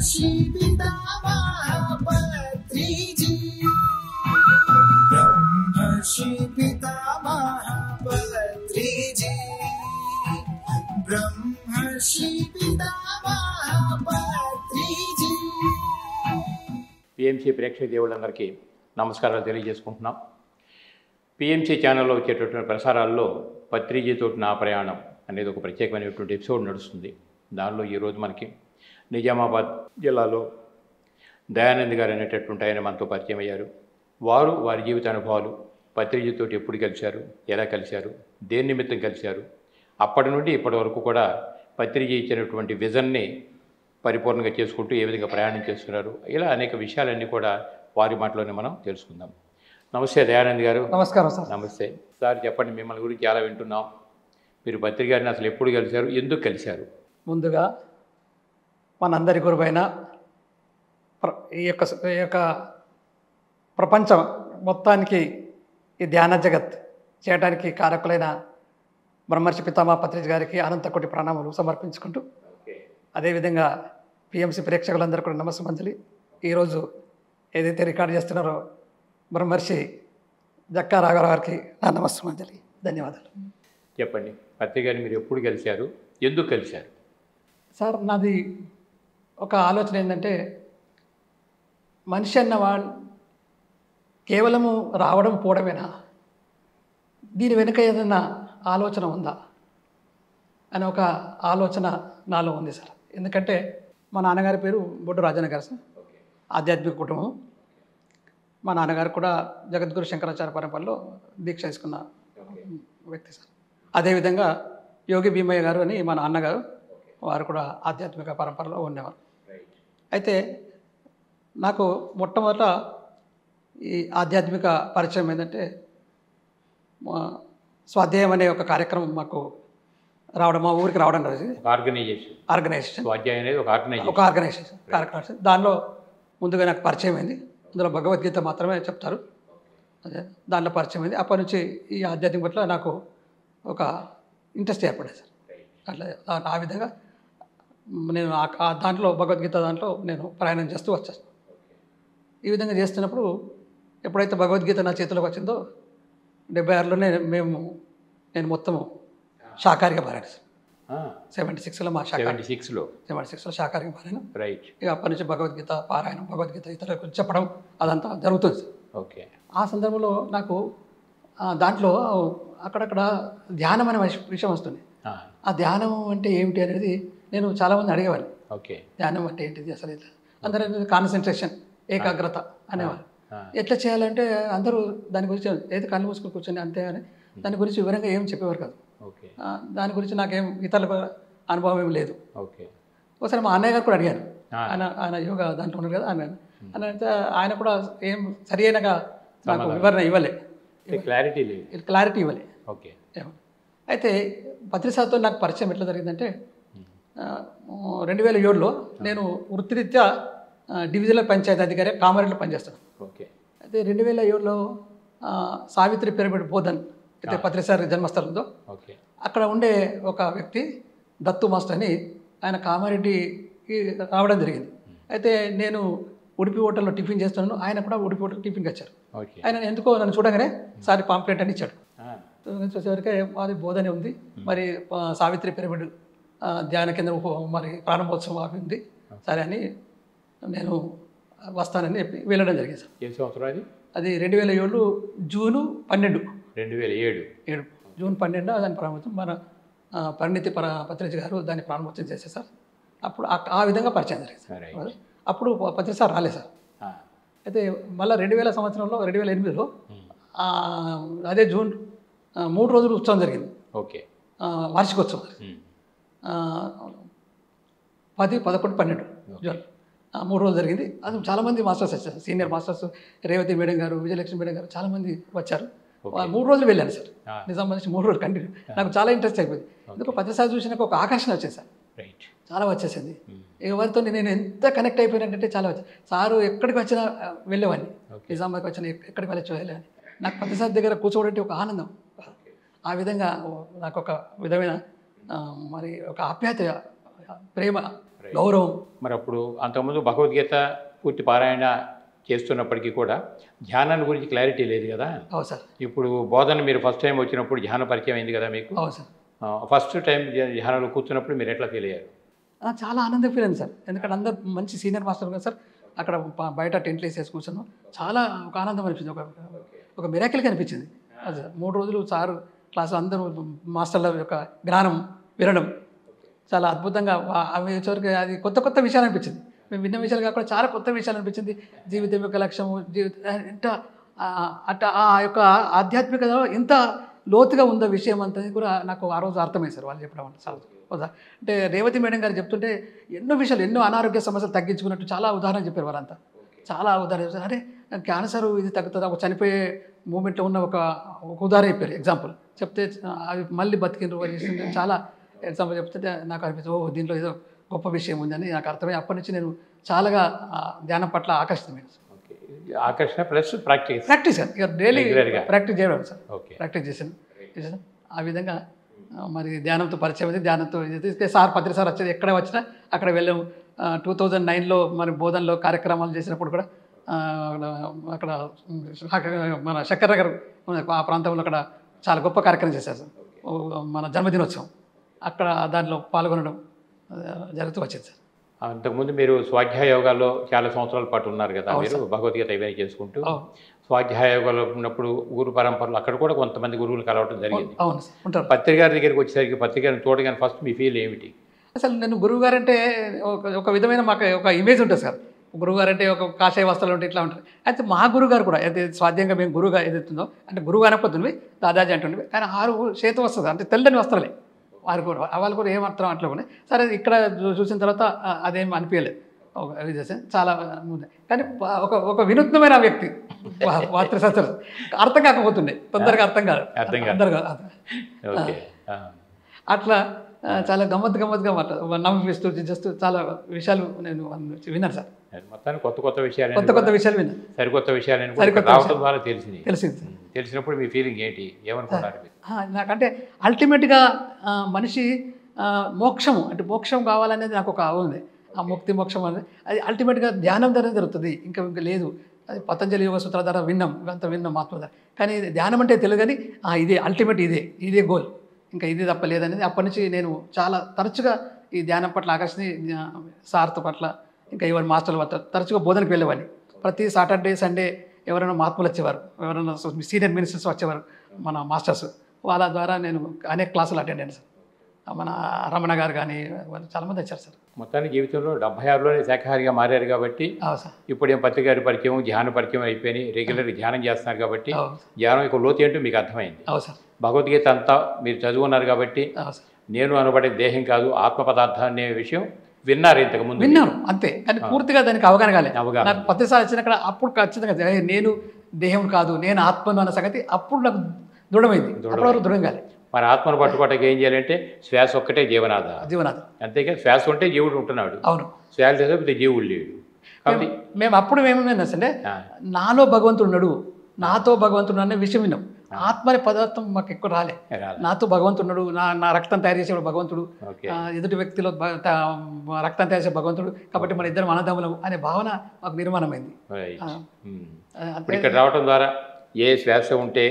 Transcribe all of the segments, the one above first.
ब्रह्मर्षि पितामह पत्रिजी ब्रह्मर्षि पितामह पत्रिजी ब्रह्मर्षि पितामह पत्रिजी PMC ప్రేక్షక దేవుళ్ళందరికీ నమస్కారాలు తెలియజేసుకుంటున్నాం. పిఎంసి ఛానల్లో వచ్చేటటువంటి ప్రసారాల్లో పత్రిజీతో నా ప్రయాణం అనేది ఒక ప్రత్యేకమైనటువంటి ఎపిసోడ్ నడుస్తుంది. దానిలో ఈరోజు మనకి నిజామాబాద్ జిల్లాలో దయానంద్ గారు అనేటటువంటి ఆయన మనతో పరిచయం అయ్యారు. వారి జీవిత అనుభవాలు, పత్రిజీతో ఎప్పుడు కలిశారు, ఎలా కలిశారు, దేని నిమిత్తం కలిశారు, అప్పటి నుండి ఇప్పటి వరకు కూడా పత్రిజీ ఇచ్చినటువంటి విజన్ని పరిపూర్ణంగా చేసుకుంటూ ఏ విధంగా ప్రయాణం చేస్తున్నారు, ఇలా అనేక విషయాలన్నీ కూడా వారి మాటలోనే మనం తెలుసుకుందాం. నమస్తే దయానంద్ గారు. నమస్కారం సార్. నమస్తే సార్. చెప్పండి, మిమ్మల్ని గురించి చాలా వింటున్నాం. మీరు పత్రిక గారిని అసలు ఎప్పుడు కలిశారు, ఎందుకు కలిశారు? ముందుగా మనందరి గురువైన ఈ యొక్క ప్రపంచం మొత్తానికి ఈ ధ్యాన జగత్ చేయడానికి కారకులైన బ్రహ్మర్షి పితామహ పత్రిజీ గారికి అనంత కోటి ప్రణామాలు సమర్పించుకుంటూ, అదేవిధంగా పిఎంసి ప్రేక్షకులందరూ కూడా నమస్సుమంజలి. ఈరోజు ఏదైతే రికార్డు చేస్తున్నారో బ్రహ్మర్షి జక్కా రాఘవరావు గారికి నా నమస్సుమంజలి, ధన్యవాదాలు. చెప్పండి, పత్రిక గారిని మీరు ఎప్పుడు కలిశారు, ఎందుకు కలిశారు? సార్, నాది ఒక ఆలోచన ఏంటంటే, మనిషి అన్నవాడు కేవలము రావడం పోవడమేనా, దీని వెనుక ఏదైనా ఆలోచన ఉందా అని ఒక ఆలోచన నాలో ఉంది సార్. ఎందుకంటే మా నాన్నగారి పేరు బొడ్డు రాజన్న గారు సార్. ఆధ్యాత్మిక కుటుంబం. మా నాన్నగారు కూడా జగద్గురు శంకరాచార్య పరంపరలో దీక్ష తీసుకున్న వ్యక్తి సార్. అదేవిధంగా యోగి భీమయ్య గారు అని మా నాన్నగారు, వారు కూడా ఆధ్యాత్మిక పరంపరలో ఉండేవారు. అయితే నాకు మొట్టమొదట ఈ ఆధ్యాత్మిక పరిచయం ఏంటంటే, స్వాధ్యాయం అనే ఒక కార్యక్రమం మాకు రావడం, మా ఊరికి రావడం రోజు ఆర్గనైజేషన్ కార్యక్రమం. దానిలో ముందుగా నాకు పరిచయం అయింది. అందులో భగవద్గీత మాత్రమే చెప్తారు, అదే దాంట్లో పరిచయం అయింది. అప్పటి నుంచి ఈ ఆధ్యాత్మిక పట్ల నాకు ఒక ఇంట్రెస్ట్ ఏర్పడేది సార్. అట్లా ఆ విధంగా నేను దాంట్లో భగవద్గీత దాంట్లో నేను ప్రయాణం చేస్తూ వచ్చాను. ఈ విధంగా చేస్తున్నప్పుడు ఎప్పుడైతే భగవద్గీత నా చేతిలోకి వచ్చిందో 76లోనే నేను మొత్తము శాకాహారిగా మారాను సార్. 76లో మా 76లో శాకాహారిగా మారాను. రైట్. ఇక అప్పటి నుంచి భగవద్గీత పారాయణం, భగవద్గీత ఇతరులకు చెప్పడం అదంతా జరుగుతుంది సార్. ఓకే. ఆ సందర్భంలో నాకు దాంట్లో అక్కడక్కడ ధ్యానం అనే విషయం వస్తుంది. ఆ ధ్యానం అంటే ఏమిటి అనేది నేను చాలామంది అడిగేవాడిని. ఓకే. ధ్యానం అంటే ఏంటిది అసలు? అందరూ కాన్సన్ట్రేషన్, ఏకాగ్రత అనేవారు. ఎట్లా చేయాలంటే అందరూ దాని గురించి ఏది కళ్ళు మూసుకుని కూర్చొని అంతే అని దాని గురించి వివరంగా ఏం చెప్పేవారు కాదు. దాని గురించి నాకేం ఇతరుల అనుభవం ఏం లేదు. ఒకసారి మా అన్నయ్య గారు కూడా అడిగాను. ఆయన యోగా దాంట్లో ఉన్నారు కదా, ఆయన అంటే ఆయన కూడా ఏం సరి అయినగా నాకు వివరణ ఇవ్వలే, క్లారిటీ ఇవ్వలే. అయితే పత్రిసార్తో నాకు పరిచయం ఎట్లా జరిగిందంటే, 2007లో నేను వృత్తిరీత్యా డివిజనల్ పంచాయతీ అధికారి కామారెడ్డిలో పనిచేస్తాను. అయితే 2007లో సావిత్రి పిరమిడ్ బోధన్ అయితే పత్రిసారి జన్మస్థలం ఉందో అక్కడ ఉండే ఒక వ్యక్తి దత్తు మాస్టర్ అని, ఆయన కామారెడ్డికి రావడం జరిగింది. అయితే నేను ఉడిపి హోటల్లో టిఫిన్ చేస్తున్నాను, ఆయన కూడా ఉడిపి హోటల్ టిఫిన్కి వచ్చారు. ఆయన ఎందుకో నన్ను చూడగానే సారి పాంప్లెట్ అని ఇచ్చాడు. చూసేవరకే అది బోధనే ఉంది, మరి సావిత్రి పిరమిడ్ ధ్యాన కేంద్రం మరి ప్రారంభోత్సవం అవి ఉంది, సరే అని నేను వస్తానని చెప్పి వెళ్ళడం జరిగింది సార్. ఏ సంవత్సరం అది? అది 2007 జూన్ 12. 2007 జూన్ 12 దాని ప్రారంభోత్సవం. మన పరిణితి పత్రిజీ గారు దాన్ని ప్రారంభోత్సవం చేశారు సార్. అప్పుడు ఆ విధంగా పరిచయం జరిగింది సార్. అప్పుడు పత్రిజీ సార్ రాలేదు సార్. అయితే మళ్ళీ 2000 సంవత్సరంలో 2008లో అదే జూన్ 3 రోజులు ఉత్సవం జరిగింది. ఓకే. వార్షికోత్సవం 10, 11, 12 జూన్ 3 రోజులు జరిగింది. అది చాలామంది మాస్టర్స్ వచ్చారు, సీనియర్ మాస్టర్స్ రేవతి మేడం గారు, విజయలక్ష్మి మేడం గారు చాలామంది వచ్చారు. 3 రోజులు వెళ్ళాను సార్. నిజామాబాద్ నుంచి 3 రోజులు కంటిన్యూ. నాకు చాలా ఇంట్రెస్ట్ అయిపోయింది. ఎందుకు పత్రిసారి చూసినాక ఒక ఆకర్షణ వచ్చింది సార్, చాలా వచ్చేసింది. ఎవరితో నేను ఎంత కనెక్ట్ అయిపోయినట్టే చాలా వచ్చి సారు ఎక్కడికి వచ్చినా వెళ్ళేవాడిని. నిజామాబాద్కి వచ్చిన ఎక్కడికి వెళ్ళేవాడిని. నాకు పత్రిసారి దగ్గర కూర్చోవడం ఒక ఆనందం. ఆ విధంగా నాకు ఒక విధమైన మరి ఒక ఆప్యాయత ప్రేమ, గౌరవం. మరి అప్పుడు అంతకుముందు భగవద్గీత పూర్తి పారాయణ చేస్తున్నప్పటికీ కూడా ధ్యానాన్ని గురించి క్లారిటీ లేదు కదా. అవును సార్. ఇప్పుడు బోధన మీరు ఫస్ట్ టైం వచ్చినప్పుడు ధ్యాన పరిచయం అయింది కదా మీకు. అవును సార్. ఫస్ట్ టైం ధ్యానంలో కూర్చున్నప్పుడు మీరు ఎట్లా ఫీల్ అయ్యారు? చాలా ఆనందం ఫీల్ అయింది సార్. ఎందుకంటే అందరు మంచి సీనియర్ మాస్టర్ కదా సార్. అక్కడ బయట టెంట్లు వేసేసి కూర్చున్నాం. చాలా ఒక ఆనందం అనిపించింది, ఒక మిరాకిల్గా అనిపించింది. అది 3 రోజులు సారు క్లాసులో అందరూ మాస్టర్ల యొక్క జ్ఞానం వినడం చాలా అద్భుతంగా. అవి చివరికి అది కొత్త కొత్త విషయాలు అనిపించింది. మేము విన్న విషయాలు కాకుండా చాలా కొత్త విషయాలు అనిపించింది. జీవితం యొక్క లక్ష్యము, ఎంత అట్లా ఆ యొక్క ఆధ్యాత్మికతలో ఎంత లోతుగా ఉందో విషయం అంతా కూడా నాకు ఆ రోజు అర్థమైంది సార్ వాళ్ళు చెప్పడం అంటే. చాలా అంటే రేవతి మేడం గారు చెప్తుంటే ఎన్నో విషయాలు, ఎన్నో అనారోగ్య సమస్యలు తగ్గించుకున్నట్టు చాలా ఉదాహరణ చెప్పారు వాళ్ళంతా. చాలా ఉదాహరణ చెప్పారు. అరే క్యాన్సర్ ఇది తగ్గుతుంది, ఒక చనిపోయే మూమెంట్లో ఉన్న ఒక ఉదాహరణ చెప్పారు, ఎగ్జాంపుల్ చెప్తే అవి మళ్ళీ బతికిండ్రు చేసింది. చాలా ఎగ్జాంపుల్ చెప్తే నాకు అనిపిస్తుంది, ఓ దీంట్లో ఏదో గొప్ప విషయం ఉందని నాకు అర్థమై అప్పటి నుంచి నేను చాలాగా ధ్యానం పట్ల ఆకర్షితమైన. ఆకర్షణ ప్లస్ ప్రాక్టీస్ ఇక డైలీ ప్రాక్టీస్ చేయడం సార్. ప్రాక్టీస్ చేశాను. ఆ విధంగా మరి ధ్యానంతో పరిచయం ఉంది. ధ్యానంతో సార్ పత్రి సార్ వచ్చేది, ఎక్కడ వచ్చినా అక్కడ వెళ్ళాము. 2009లో మరి బోధనలో కార్యక్రమాలు చేసినప్పుడు కూడా అక్కడ మన శంకర్ నగర్ ఆ ప్రాంతంలో అక్కడ చాలా గొప్ప కార్యక్రమం చేశారు సార్. మన జన్మదినోత్సవం అక్కడ దాంట్లో పాల్గొనడం జరుగుతూ వచ్చేది సార్. అంతకుముందు మీరు స్వాధ్యాయ యోగాల్లో చాలా సంవత్సరాల పాటు ఉన్నారు కదా. మీరు భగవద్గీత ఇవన్నీ చేసుకుంటూ స్వాధ్యాయ యోగాలో ఉన్నప్పుడు గురు పరంపరలు అక్కడ కూడా కొంతమంది గురువులు కలవడం జరిగింది. పత్రిక గారి దగ్గరికి వచ్చేసరికి పత్రిక గారిని చూడగానే ఫస్ట్ మీ ఫీల్ ఏమిటి? అసలు నేను గురువు గారు అంటే ఒక విధమైన మాకు ఒక ఇమేజ్ ఉంటుంది సార్. గురువు గారు అంటే ఒక కాషాయ వస్త్రాలు ఉంటే ఇట్లా ఉంటారు. అయితే మా గురువు గారు కూడా అయితే స్వాధ్యంగా మేము గురువుగా ఏదైతుందో అంటే గురువు అనకపోతుంది దాదాజీ అంటుండే, కానీ 6 చేతి వస్తుంది అంటే తెల్లని వస్త్రాలే వారు కూడా. వాళ్ళు కూడా ఏమర్థం అట్లా ఉన్నాయి. సరే ఇక్కడ చూసిన తర్వాత అదేం అనిపించలేదు, చాలా ఉంది. కానీ ఒక వినూత్నమైన వ్యక్తి వాత్రశాస్త్రం అర్థం కాకపోతుండే, తొందరగా అర్థం కాదు. అట్లా చాలా గమ్మత్తుగా నవ్విస్తూ చేస్తూ చాలా విషయాలు నేను విన్నాను సార్. మొత్తానికి కొత్త విషయాలు విన్నాను. సరికొత్త విషయాలు తెలిసినప్పుడు మీ ఫీలింగ్ ఏంటి, ఏమనుకున్నారు? నాకంటే అల్టిమేట్గా మనిషి మోక్షము అంటే మోక్షం కావాలనేది నాకు ఒక ఉంది. ఆ ముక్తి మోక్షం అనేది అది అల్టిమేట్గా ధ్యానం ద్వారా జరుగుతుంది, ఇంకా లేదు. అది పతంజలి యోగ సూత్రాల ద్వారా ఇవంతా విన్నాం ఆత్మ ద్వారా. కానీ ధ్యానం అంటే తెలియదు, కానీ ఇదే అల్టిమేట్, ఇదే గోల్, ఇంకా ఇది తప్ప లేదనేది అప్పటి నుంచి నేను చాలా తరచుగా ఈ ధ్యానం పట్ల ఆకర్షణ, సార్తో పట్ల ఇంకా ఎవరి మాస్టర్ల పట్ల తరచుగా బోధనకు వెళ్ళేవాడిని. ప్రతి సాటర్డే సండే ఎవరైనా మహాత్ములు వచ్చేవారు, ఎవరైనా సీనియర్ మినిస్టర్స్ వచ్చేవారు, మన మాస్టర్స్, వాళ్ళ ద్వారా నేను అనేక క్లాసులు అటెండ్ అయ్యాను సార్. మన రమణ గారు కానీ చాలామంది వచ్చారు సార్. మొత్తానికి జీవితంలో 76లోనే శాఖాహారిగా మారారు కాబట్టి ఇప్పుడు ఏం పత్రిక గారి పరిచయం, ధ్యాన పరిచయం అయిపోయి రెగ్యులర్గా ధ్యానం చేస్తున్నారు కాబట్టి ధ్యానం యొక్క లోతు ఏంటో మీకు అర్థమైంది. భగవద్గీత అంతా మీరు చదువున్నారు కాబట్టి నేను అనబడే దేహం కాదు ఆత్మ పదార్థం అనే విషయం విన్నారు, ఇంతకు ముందు విన్నాను అంతే, కానీ పూర్తిగా దానికి అవగాహన కాలేదు. నాకు ప్రతిసారి వచ్చినక్కడ అప్పుడు ఖచ్చితంగా నేను దేహం కాదు నేను ఆత్మను అన్న సంగతి అప్పుడు నాకు దృఢమైంది. దృఢం కాలేదు. మరి ఆత్మను పట్టుకోవటానికి ఏం చేయాలంటే శ్వాస ఒక్కటే జీవనాధారం, అంతేకాదు శ్వాస ఉంటే జీవుడు ఉంటున్నాడు, అవును శ్వాస లేకపోతే జీవుడు లేడు. కాబట్టి మేము అప్పుడు ఏమేమైందంటే నాలో భగవంతుడు ఉన్నాడు, నాతో భగవంతుడు అనే విషయం విన్నాం. ఆత్మ అనే పదార్థం మాకు ఎక్కువ రాలే. నాతో భగవంతుడు, నా రక్తం తయారు చేసేవాడు భగవంతుడు, ఎదుటి వ్యక్తిలో రక్తం తయారు చేసే భగవంతుడు, కాబట్టి మన ఇద్దరం అన్నదమ్ములం అనే భావన మాకు నిర్మాణమైంది. ఇక్కడ రావడం ద్వారా ఏ శ్వాస ఉంటే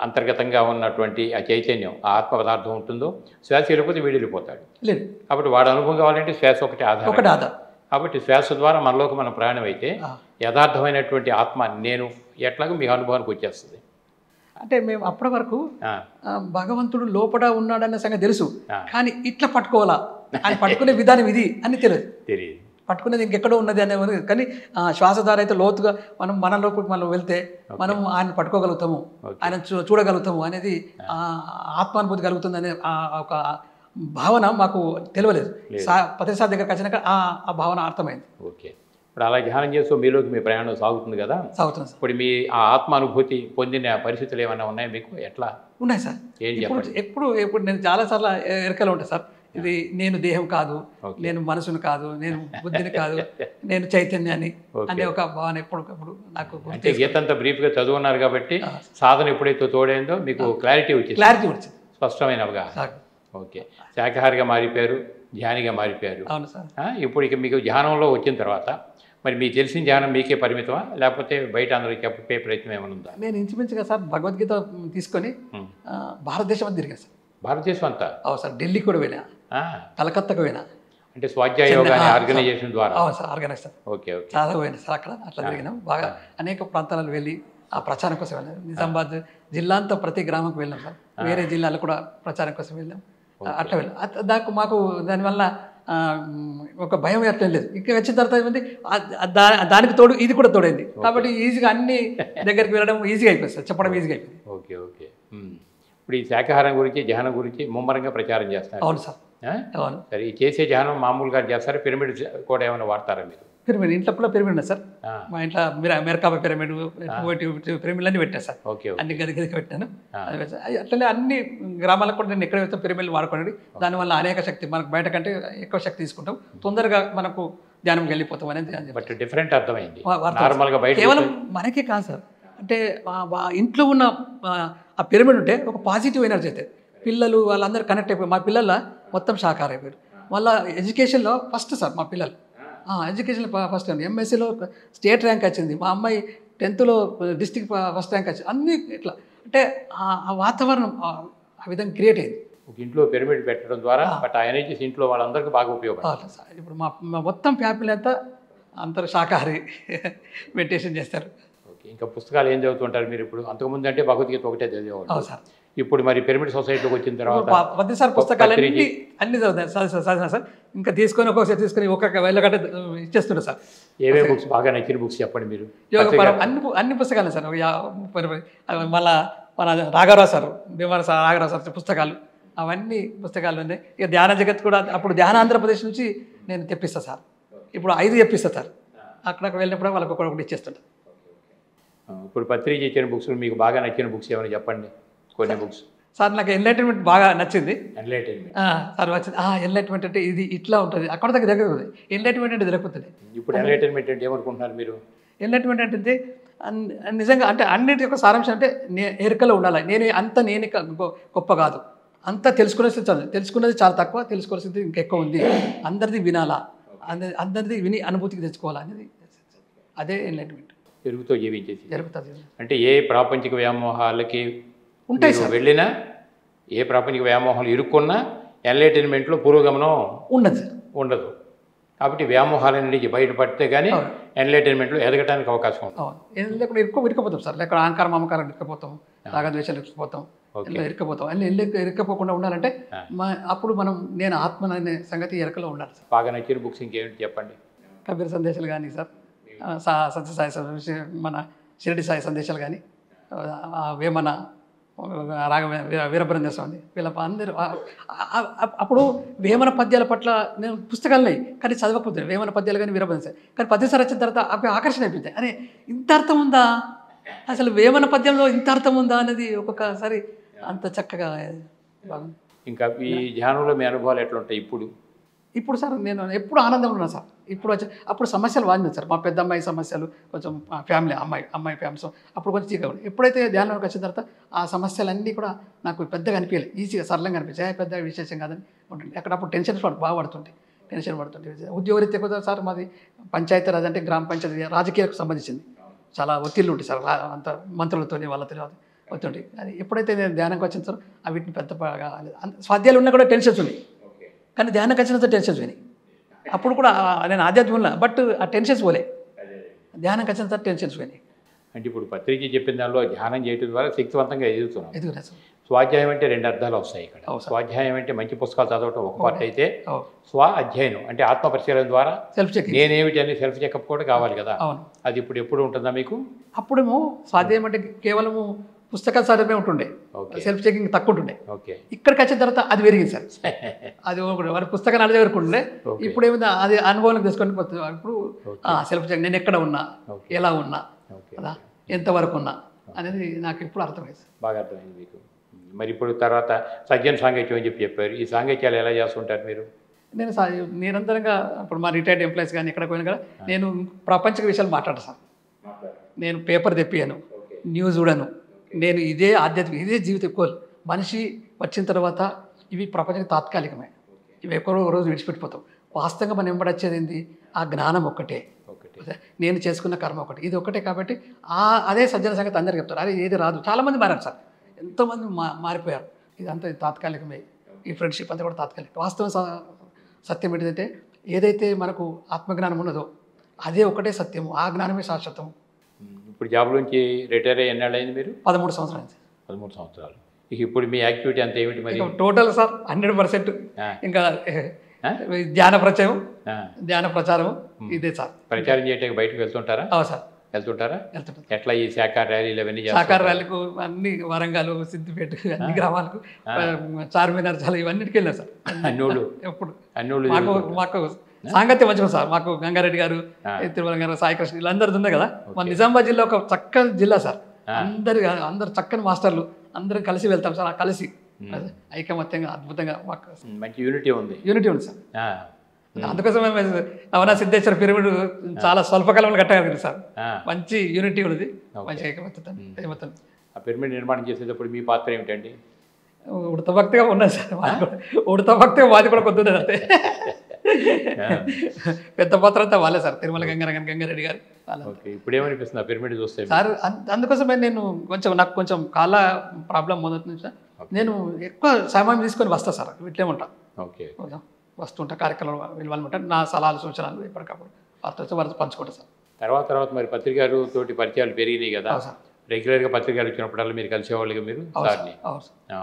అంతర్గతంగా ఉన్నటువంటి ఆ చైతన్యం ఆ ఆత్మ పదార్థం ఉంటుందో శ్వాస వెళ్ళిపోతే వీడు వెళ్ళిపోతాడు లేదు. కాబట్టి వాడు అనుభవం కావాలంటే శ్వాస ఒకటి ఆధారం. కాబట్టి శ్వాస ద్వారా మనలోకి మనం ప్రయాణం అయితే యథార్థమైనటువంటి ఆత్మ నేను ఎట్లాగో మీ అనుభవానికి వచ్చేస్తుంది. అంటే మేము అప్పటి వరకు భగవంతుడు లోపల ఉన్నాడన్న సంగతి తెలుసు, కానీ ఇట్లా పట్టుకోవాలా ఆయన పట్టుకునే విధానం ఇది అని తెలియదు. పట్టుకునేది ఇంకెక్కడో ఉన్నది అనేది, కానీ శ్వాస ద్వారా అయితే లోతుగా మన లోపలికి మనం వెళ్తే మనం ఆయన పట్టుకోగలుగుతాము, ఆయన చూడగలుగుతాము అనేది ఆత్మానుభూతి కలుగుతుంది అనే ఒక భావన మాకు తెలియలేదు. పత్రిసార్ దగ్గరకు వచ్చినాక ఆ భావన అర్థమైంది. ఓకే, ఇప్పుడు అలా ధ్యానం చేస్తూ మీలోకి మీ ప్రయాణం సాగుతుంది కదా. సాగుతుంది. ఇప్పుడు మీ ఆ ఆత్మ అనుభూతి పొందిన పరిస్థితులు ఏమైనా ఉన్నాయా మీకు? ఎట్లా ఉన్నాయి సార్? ఎప్పుడు నేను చాలాసార్లు ఎరకలు ఉంటాయి సార్. ఇది నేను దేహం కాదు, నేను మనసును కాదు, నేను బుద్ధిని కాదు, నేను చైతన్యాన్ని అనే ఒక భావన ఎప్పటికప్పుడు నాకు. అంటే గీత అంతా బ్రీఫ్గా చదువున్నారు కాబట్టి సాధన ఎప్పుడైతే తోడైందో మీకు క్లారిటీ వచ్చింది, స్పష్టమైన అవగాహన. ఓకే, శాఖాహారిగా మారిపోయారు, ధ్యానిగా మారిపోయారు. అవును సార్. ఇప్పుడు ఇక మీకు ధ్యానంలో వచ్చిన తర్వాత మరి మీకు తెలిసిన ధ్యానం మీకే పరిమితమా, లేకపోతే బయట అందరికి చెప్పే ప్రయత్నం ఏమైనా ఉందా? నేను ఇంచుమించుగా సార్ భగవద్గీత తీసుకొని భారతదేశం అంతా తిరిగాను సార్. భారతదేశం అంతా? అవును సార్. ఢిల్లీ కూడా పోయినా, కలకత్తాకు పోయినా. అంటే స్వాధ్యాయ యోగా అనే ఆర్గనైజేషన్ ద్వారా? అవును సార్, ఆర్గనైజేషన్. Okay okay. చాలా పోయినా సార్ అక్కడ. అట్లా తిరిగినాం బాగా. అనేక ప్రాంతాలకు వెళ్ళి ఆ ప్రచారం కోసం వెళ్ళాం. నిజామాబాద్ జిల్లా అంతా ప్రతి గ్రామంకి వెళ్ళాం సార్. వేరే జిల్లాలో కూడా ప్రచారం కోసం వెళ్ళాం. అట్లా వెళ్ళాం. దానికి మాకు దానివల్ల ఒక భయం ఎట్లా లేదు. ఇంకా వచ్చిన తర్వాత ఏమంది దానికి తోడు ఇది కూడా తోడైంది కాబట్టి ఈజీగా అన్ని దగ్గరికి వెళ్ళడం ఈజీగా అయిపోయింది సార్, చెప్పడం ఈజీగా అయిపోయింది. Okay okay. ఇప్పుడు ఈ శాకాహారం గురించి ధ్యానం గురించి ముమ్మరంగా ప్రచారం చేస్తారు? అవును సార్. అవును. సరే, ఈ చేసే ధ్యానం మామూలుగా చేస్తారా, పిరమిడ్ కూడా ఏమైనా వాడతారా మీరు? పిరమిడ్ ఇంట్లో కూడా పిరమిడ్ ఉంది సార్. మా ఇంట్లో మెరకాబా పిరమిడ్, పిరమిడ్లు అన్ని పెట్టాను సార్. ఓకే. అన్ని గదికి పెట్టాను. అట్లనే అన్ని గ్రామాలకు కూడా నేను ఎక్కడ వెళ్తే పిరమిడ్లు వాడుకోండి. దానివల్ల అనేక శక్తి, మనకు బయట కంటే ఎక్కువ శక్తి తీసుకుంటాం, తొందరగా మనకు ధ్యానంకి వెళ్ళిపోతాం అనేది. బట్ డిఫరెంట్ అర్థమైంది. నార్మల్గా బయట కేవలం మనకే కాదు సార్, అంటే ఇంట్లో ఉన్న ఆ పిరమిడ్ ఉంటే ఒక పాజిటివ్ ఎనర్జీ అయితే పిల్లలు వాళ్ళందరూ కనెక్ట్ అయిపోయి, మా పిల్లల మొత్తం శాఖాహార అయిపోయారు. మళ్ళీ ఎడ్యుకేషన్లో ఫస్ట్ సార్ మా పిల్లలు. ఎడ్యుకేషన్లో ఫస్ట్ అండి. ఎంఎస్సీలో స్టేట్ ర్యాంక్ వచ్చింది. మా అమ్మాయి 10th డిస్ట్రిక్ట్ ఫస్ట్ ర్యాంక్ వచ్చింది. అన్నీ ఇట్లా అంటే ఆ వాతావరణం ఆ విధంగా క్రియేట్ అయింది. ఒక ఇంట్లో పిరమిడ్ పెట్టడం ద్వారా బట్ ఆ ఎనర్జీస్ ఇంట్లో వాళ్ళందరికీ బాగా ఉపయోగపడుతుంది సార్. ఇప్పుడు మా మొత్తం ఫ్యామిలీ అంతా అందరూ శాకాహారి మెడిటేషన్ చేస్తారు. ఓకే. ఇంకా పుస్తకాలు ఏం చదువుతుంటారు మీరు ఇప్పుడు? అంతకుముందు అంటే భగవద్గీత ఒకటే చదివేవాళ్ళు. అవును సార్. ఇప్పుడు మరి పిరమిడ్ సొసైటీలోకి వచ్చిన తర్వాత ప్రతిసారి పుస్తకాలు అన్ని చదివాను సార్. ఇంకా తీసుకొని ఒక్కొక్కసారి తీసుకొని ఒక్కొక్క వెళ్ళగట్ట ఇచ్చేస్తుండే సార్. ఏవే బుక్స్ బాగా నచ్చిన బుక్స్ చెప్పండి మీరు? అన్ని పుస్తకాలు సార్. మళ్ళా మన రాఘవరావు సార్, భీమవరం సార్, రాఘవరావు సార్ పుస్తకాలు, అవన్నీ పుస్తకాలు ఉన్నాయి. ఇక ధ్యాన జగత్ కూడా అప్పుడు ధ్యాన ఆంధ్రప్రదేశ్ నుంచి నేను తెప్పిస్తాను సార్. ఇప్పుడు 5 తెప్పిస్తాను సార్. అక్కడికి వెళ్ళినప్పుడు వాళ్ళకి ఒకటి ఇచ్చేస్తుంటా. ఇప్పుడు పత్రిక ఇచ్చిన బుక్స్ మీకు బాగా నచ్చిన బుక్స్ ఏమైనా చెప్పండి, కొన్ని బుక్స్. సార్ నాకు ఎన్లైట్మెంట్ బాగా నచ్చింది. ఎన్లైట్మెంట్ సార్ వచ్చింది. ఎన్లైట్మెంట్ అంటే ఇది ఇట్లా ఉంటుంది, అక్కడ దగ్గర దొరుకుతుంది. ఎన్లైట్మెంట్ అంటే దొరుకుతుంది. ఇప్పుడు ఎన్లైట్మెంట్ అంటే ఏమనుకుంటున్నారు మీరు? ఎన్లైట్మెంట్ అంటే నిజంగా అంటే అన్నిటి యొక్క సారాంశం అంటే ఎరుకలో ఉండాలి. నేను గొప్ప కాదు, అంతా తెలుసుకున్నది చాలా తక్కువ, తెలుసుకోవాల్సింది ఇంకెక్కువ ఉంది. అందరిది వినాలా, అందరిది విని అనుభూతికి తెచ్చుకోవాలా అనేది అదే ఎన్లైట్మెంట్. ఎరుగుతో జీవించేసి జరుగుతుంది. అంటే ఏ ప్రాపంచిక వ్యామోహాలకి ఉంటాయి సార్ వెళ్ళినా, ఏ ప్రాపంచిక వ్యామోహాలు ఇరుక్కున్నా ఎన్లైటన్మెంట్లో పురోగమనం ఉండదు. కాబట్టి వ్యామోహాల నుంచి బయటపడితే కానీ ఎన్లైటన్మెంట్లో ఎదగడానికి అవకాశం ఉంటుంది. లేకుండా ఇరుక్కపోతాం సార్. లేకపోతే అహంకారం మమకారం ఇరుక్కపోతాం, రాగద్వేషాలు ఇరుక్కుపోతాం, ఇరుక్కపోతాం. అన్ని ఇరుక్కపోకుండా ఉండాలంటే అప్పుడు మనం నేను ఆత్మ అనే సంగతి ఎరకలో ఉండాలి సార్. బాగా నచ్చిన బుక్స్ ఇంకేమిటి చెప్పండి? కబీర్ సందేశాలు కానీ సార్, సత్యసాయి మన షిరిడి సాయి సందేశాలు కానీ, వేమన, వీరబ్రహ్మణ్య స్వామి, వీళ్ళ అందరూ అప్పుడు వేమన పద్యాల పట్ల నేను పుస్తకాలున్నాయి కానీ చదవకపోతున్నాను. వేమన పద్యాలు కానీ వీరబ్రహ్మణ్య స్వామి కానీ పద్యసారి వచ్చిన తర్వాత అవి ఆకర్షణ అయిపోతాయి. అరే ఇంత అర్థం ఉందా, అసలు వేమన పద్యంలో ఇంత అర్థం ఉందా అనేది ఒక్కొక్కసారి అంత చక్కగా బాగుంది. ఇంకా ఈ ధ్యానంలో మీ అనుభవాలు ఎట్లుంటాయి ఇప్పుడు సార్? నేను ఎప్పుడు ఆనందంగా ఉన్నాను సార్. అప్పుడు సమస్యలు వాడినాయి సార్. మా పెద్ద అమ్మాయి సమస్యలు, కొంచెం ఫ్యామిలీ అమ్మాయి ఫ్యామిలీ అప్పుడు కొంచెం చీకగా ఉంది. ఎప్పుడైతే ధ్యానంలోకి వచ్చిన తర్వాత ఆ సమస్యలన్నీ కూడా నాకు పెద్దగా అనిపించలేదు, ఈజీగా సరళంగా అనిపించాయి. పెద్ద విశేషం కాదని ఉంటుంది. అక్కడప్పుడు టెన్షన్ బాగా పడుతుంటే. ఉద్యోగరీత్యా కూడా సార్ మాది పంచాయతీ రాజ్ అంటే గ్రామ పంచాయతీ రాజకీయాలకు సంబంధించింది. చాలా ఒత్తిళ్ళు ఉంటాయి సార్, అంత మంత్రులతో వాళ్ళ తెలియదు ఒత్తిడి. అది ఎప్పుడైతే నేను ధ్యానంకి వచ్చిన సార్ వీటిని పెద్ద స్వాధ్యాయాలు ఉన్నా కూడా టెన్షన్స్ ఉన్నాయి, కానీ ధ్యానంకి వచ్చినంత టెన్షన్స్ పోయినాయి. అప్పుడు కూడా నేను ఆధ్యాత్మిక బట్ ఆ టెన్షన్స్ పోలే, ధ్యానంకి వచ్చినంత టెన్షన్స్ పోయినాయి. అంటే ఇప్పుడు పత్రిక చెప్పిన దానిలో ధ్యానం చేయడం ద్వారా శక్తివంతంగా ఎదుగుతున్నాం. సార్ స్వాధ్యాయం అంటే 2 అర్థాలు వస్తాయి ఇక్కడ. స్వాధ్యాయం అంటే మంచి పుస్తకాలు చదవటం ఒక పార్ట్ అయితే, స్వ అధ్యయనం అంటే ఆత్మ పరిశీలన ద్వారా నేనేమిటి అని సెల్ఫ్ చెకప్ కూడా కావాలి కదా. అది ఇప్పుడు ఎప్పుడు ఉంటుందా మీకు? అప్పుడేమో స్వాధ్యాయం అంటే కేవలము పుస్తకాలు చదివే ఉంటుండే, సెల్ఫ్ చెకింగ్ తక్కువ ఉంటుండే. ఇక్కడికి వచ్చిన తర్వాత అది పెరిగింది సార్. అది వారి పుస్తకాలు అడిగే వరకు ఉండే. ఇప్పుడు ఏమైంది, అది అనుభవం తీసుకొని ఇప్పుడు సెల్ఫ్ చెకింగ్, నేను ఎక్కడ ఉన్నా, ఎలా ఉన్నా, కదా ఎంతవరకు ఉన్నా అనేది నాకు ఇప్పుడు అర్థమైంది. బాగా అర్థమైంది మీకు. మరి ఇప్పుడు తర్వాత సజ్జన సాంగత్యం అని చెప్పారు. ఈ సాంగత్యాలు ఎలా చేస్తుంటారు మీరు? నేను నిరంతరంగా ఇప్పుడు మా రిటైర్డ్ ఎంప్లాయీస్ కానీ ఎక్కడ పోయినా కదా నేను ప్రపంచ విషయాలు మాట్లాడతాను సార్. నేను పేపర్ తెప్పియాను, న్యూస్ చూడను. నేను ఇదే ఆధ్యాత్మిక, ఇదే జీవితం. ఎక్కువ మనిషి వచ్చిన తర్వాత ఇవి ప్రపంచానికి తాత్కాలికమే. ఇవి ఎక్కడో రోజు విడిచిపెట్టిపోతాం. వాస్తవంగా మనం వెంబడి వచ్చేది ఏంది? ఆ జ్ఞానం ఒక్కటే, నేను చేసుకున్న కర్మ ఒకటి, ఇది ఒకటే. కాబట్టి అదే సజ్జన సంగతి అందరికీ చెప్తారు. అరే ఏది రాదు. చాలామంది మారారు సార్, ఎంతోమంది మారిపోయారు. ఇదంతా తాత్కాలికమే, ఈ ఫ్రెండ్షిప్ అంతా కూడా తాత్కాలికం. వాస్తవం సత్యం ఏంటంటే ఏదైతే మనకు ఆత్మజ్ఞానం ఉన్నదో అదే ఒకటే సత్యము, ఆ జ్ఞానమే శాశ్వతం. ఇప్పుడు జాబ్ నుంచి రిటైర్ అయ్యి ఎన్నాళ్ళు అయింది మీరు? 13 సంవత్సరాలు అయింది. 13 సంవత్సరాలు. ఇప్పుడు మీ యాక్టివిటీ అంతా ఏమిటి మరి? Total sir 100%. ఇంకా ధ్యాన ప్రచారం ఇదే సార్. ప్రచారం చేయడానికి బయటకు వెళ్తుంటారా? సార్ వెళ్తుంటారా? వెళ్తుంటాం. ఎట్లా ఈ శాఖ ర్యాలీలు అవన్నీ? శాఖ ర్యాలీకు అన్ని వరంగల్, సిద్దిపేట, అన్ని గ్రామాలకు, చార్మినార్, చాలా ఇవన్నిటికి వెళ్ళారు సార్. అన్నోళ్ళు ఎప్పుడు అన్నోళ్ళు మాకు సాంగత్యం మంచిగా సార్. మాకు గంగారెడ్డి గారు, తిరుమల గారు, సాయికృష్ణ వీళ్ళందరిది ఉంది కదా. మన నిజామాబాద్ జిల్లా ఒక చక్కని జిల్లా సార్. అందరు చక్కని మాస్టర్లు అందరం కలిసి వెళ్తాం సార్. కలిసి ఐకమత్యంగా అద్భుతంగా మాకు మంచి యూనిటీ ఉంది సార్. అందుకోసమే అవనా సిద్ధేశ్వర పిరమిడ్ చాలా స్వల్పకాలంలో కట్టగలిగింది సార్. మంచి యూనిటీ ఉన్నది, మంచి ఐకమత్యం. ఆ పిరమిడ్ నిర్మాణం చేసేటప్పుడు మీ పాత్ర ఏమిటండి? ఉడత భక్తిగా ఉన్నది సార్. ఉడత భక్తిగా మాది కూడా కొద్ది ఉన్నది అంతే. పెద్ద పాత్ర అంతా వాళ్ళే సార్. తిరుమల గంగారెడ్డి గారు. ఇప్పుడు ఏమనిపిస్తుంది ఆ పిరమిడ్ చూస్తే సార్? అందుకోసమే నేను నాకు కొంచెం కాళ్ళ ప్రాబ్లం మొదటి నుంచి నేను ఎక్కువ సమయం తీసుకొని వస్తా సార్. ఇట్లే ఉంటా, వస్తుంటా, కార్యక్రమాలు వెళ్ళాలన్నమాట. నా సలహాలు సూచనలు ఎప్పటికప్పుడు వారితో పంచుకుంటా సార్. తర్వాత మరి పత్రికారు తోటి పరిచయాలు పెరిగినాయి కదా, రెగ్యులర్గా పత్రికాలు వచ్చినప్పుడల్లా మీరు కలిసేవాళ్ళుగా మీరు సార్ని.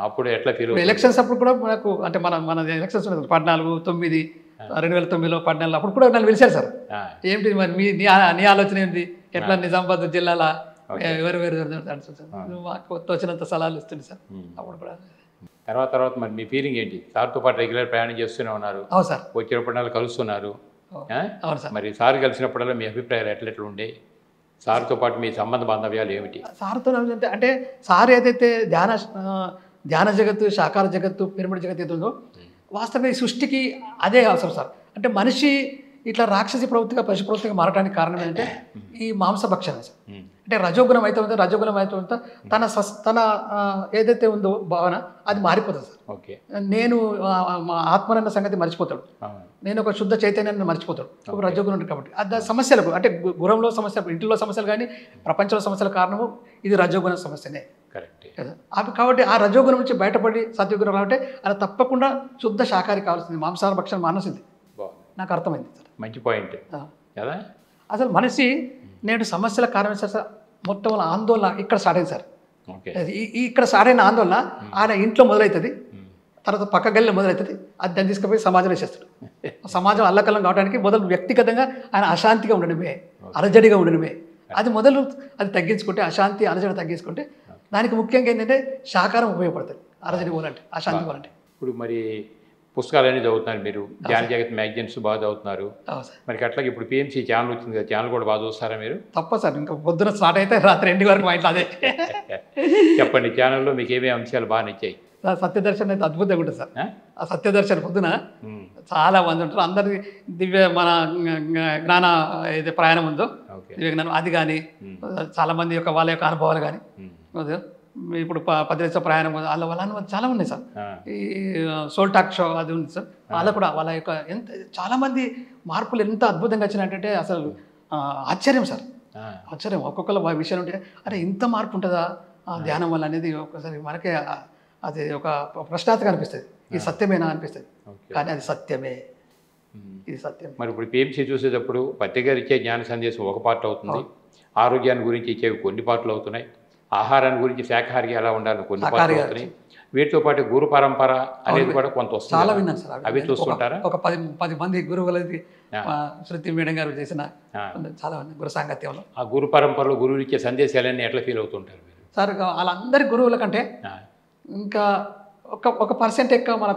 అప్పుడు ఎట్లా ఫీల్? ఎలక్షన్స్ అప్పుడు కూడా మనకు అంటే మన ఎలక్షన్స్ 14, 9, 2009లో 14 అప్పుడు కూడా నన్ను పిలిచారు సార్. ఏంటి మరి నీ ఆలోచన ఏంటి? ఎట్లా నిజామాబాద్ జిల్లాలో ఎవరు మాకు వచ్చినంత సలహాలు ఇస్తుంది సార్. అప్పుడు కూడా తర్వాత మరి మీ ఫీలింగ్ ఏంటి? సార్తో పాటు రెగ్యులర్ ప్రయాణం చేస్తూనే ఉన్నారు. అవును సార్. వచ్చినప్పుడల్లా కలుస్తున్నారు. అవును సార్. మరి సార్ కలిసినప్పుడల్లా మీ అభిప్రాయాలు ఎట్లెట్లు ఉండే? సార్తో పాటు మీ సంబంధ బాంధవ్యాలు ఏమిటి? సార్తో అంటే సార్ ఏదైతే ధ్యాన జగత్తు, శాకార జగత్తు, పిరమిడ్ జగత్తు ఏదో వాస్తవంగా ఈ సృష్టికి అదే అవసరం సార్. అంటే మనిషి ఇట్లా రాక్షసి ప్రవృత్తిగా, పశు ప్రవృత్తిగా మారడానికి కారణం ఏంటంటే ఈ మాంసభక్షణ సార్. అంటే రజోగుణం అయితే ఉందో, రజోగుణం అయితే ఉందో తన ఏదైతే ఉందో భావన అది మారిపోతుంది సార్. ఓకే. నేను ఆత్మనన్న సంగతి మర్చిపోతాడు, నేను ఒక శుద్ధ చైతన్యాన్ని మర్చిపోతాడు ఒక రజోగుణం ఉంటుంది. కాబట్టి అది సమస్యలకు అంటే గురంలో సమస్యలు, ఇంటిలో సమస్యలు కానీ ప్రపంచంలో సమస్యల కారణము ఇది రజోగుణ సమస్యనే. కరెక్ట్. కాబట్టి ఆ రజోగుణం నుంచి బయటపడి సత్యగుణం రావటే అది తప్పకుండా శుద్ధ శాకాహారి కావాల్సింది, మాంసాహార భక్షణ మానసింది. నాకు అర్థమైంది సార్. మంచి పాయింట్ కదా. అసలు మనిషి నేడు సమస్యల కారణం సార్ మొత్తం ఆందోళన ఇక్కడ స్టార్ట్ అయింది సార్. ఇక్కడ స్టార్ట్ అయిన ఆందోళన ఆయన ఇంట్లో మొదలవుతుంది, తర్వాత పక్క గల్లీలో మొదలవుతుంది, అది దాన్ని తీసుకుపోయి సమాజంలో వేసేస్తాడు. సమాజం అల్లకల్లం కావడానికి మొదలు వ్యక్తిగతంగా ఆయన అశాంతిగా ఉండడమే, అలజడిగా ఉండడమే. అది తగ్గించుకుంటే, అశాంతి అలజడి తగ్గించుకుంటే దానికి ముఖ్యంగా ఏంటంటే శాకారం ఉపయోగపడుతుంది. అలజడి పోవాలంటే, అశాంతి పోవాలంటే. ఇప్పుడు మరి పుస్తకాలన్నీ చదువుతున్నారు మీరు, ధ్యాన జగత్ మ్యాగజైన్స్ బాగా చదువుతున్నారు. మరి అట్లాగే ఇప్పుడు పిఎంసి ఛానల్ వచ్చింది కదా, ఛానల్ కూడా బాగా చూస్తారా మీరు? తప్ప సార్, ఇంకా పొద్దున స్టార్ట్ అయితే రాత్రి 2 వరకు మా ఇంట్లో అదే. చెప్పండి, ఛానల్లో మీకు ఏమేమి అంశాలు బాగా నచ్చాయి? సత్యదర్శన్ అయితే అద్భుతంగా ఉంటుంది సార్. ఆ సత్యదర్శన్ పొద్దున చాలా మంది ఉంటారు. అందరి మన జ్ఞాన ఏదైతే ప్రయాణం ఉందో దివ్య జ్ఞానం అది కానీ, చాలా మంది యొక్క వాళ్ళ యొక్క అనుభవాలు కానీ, ఇప్పుడు 10 రోజుల ప్రయాణం వాళ్ళ చాలా ఉన్నాయి సార్. ఈ సోల్ టాక్ షో అది ఉంది సార్. వాళ్ళ యొక్క చాలామంది మార్పులు ఎంత అద్భుతంగా వచ్చినట్టంటే అసలు ఆశ్చర్యం సార్, ఆశ్చర్యం. ఒక్కొక్కరు విషయం ఉంటే అరే ఇంత మార్పు ఉంటుందా ధ్యానం వల్ల అనేది ఒకసారి మనకే అది ఒక ప్రశ్నార్థకం అనిపిస్తుంది. ఇది సత్యమేనా అనిపిస్తుంది, కానీ అది సత్యమే, ఇది సత్యం. మరి ఇప్పుడు పిఎంసి చూసేటప్పుడు పత్రిక ఇచ్చే జ్ఞాన సందేశం ఒక పార్ట్ అవుతుంది, ఆరోగ్యాన్ని గురించి ఇచ్చేవి కొన్ని పార్ట్లు అవుతున్నాయి, ఆహారాన్ని గురించి శాఖాహారిగా ఎలా ఉండాలని కొన్ని పార్ట్లు అవుతున్నాయి, వీటితో పాటు గురు పరంపర అనేది కూడా కొంత వస్తుంది. చాలా విన్నాను సార్. అవి చూస్తుంటారా? ఒక 10 మంది గురువులది శృతి మేడం గారు చేసిన చాలా గురు సాంగత్యంలో ఆ గురు పరంపరలో గురువులు ఇచ్చే సందేశాలన్నీ ఎట్లా ఫీల్ అవుతుంటారు మీరు? సార్ వాళ్ళందరి గురువుల కంటే ఇంకా ఒక పర్సెంట్ ఎక్కువ మన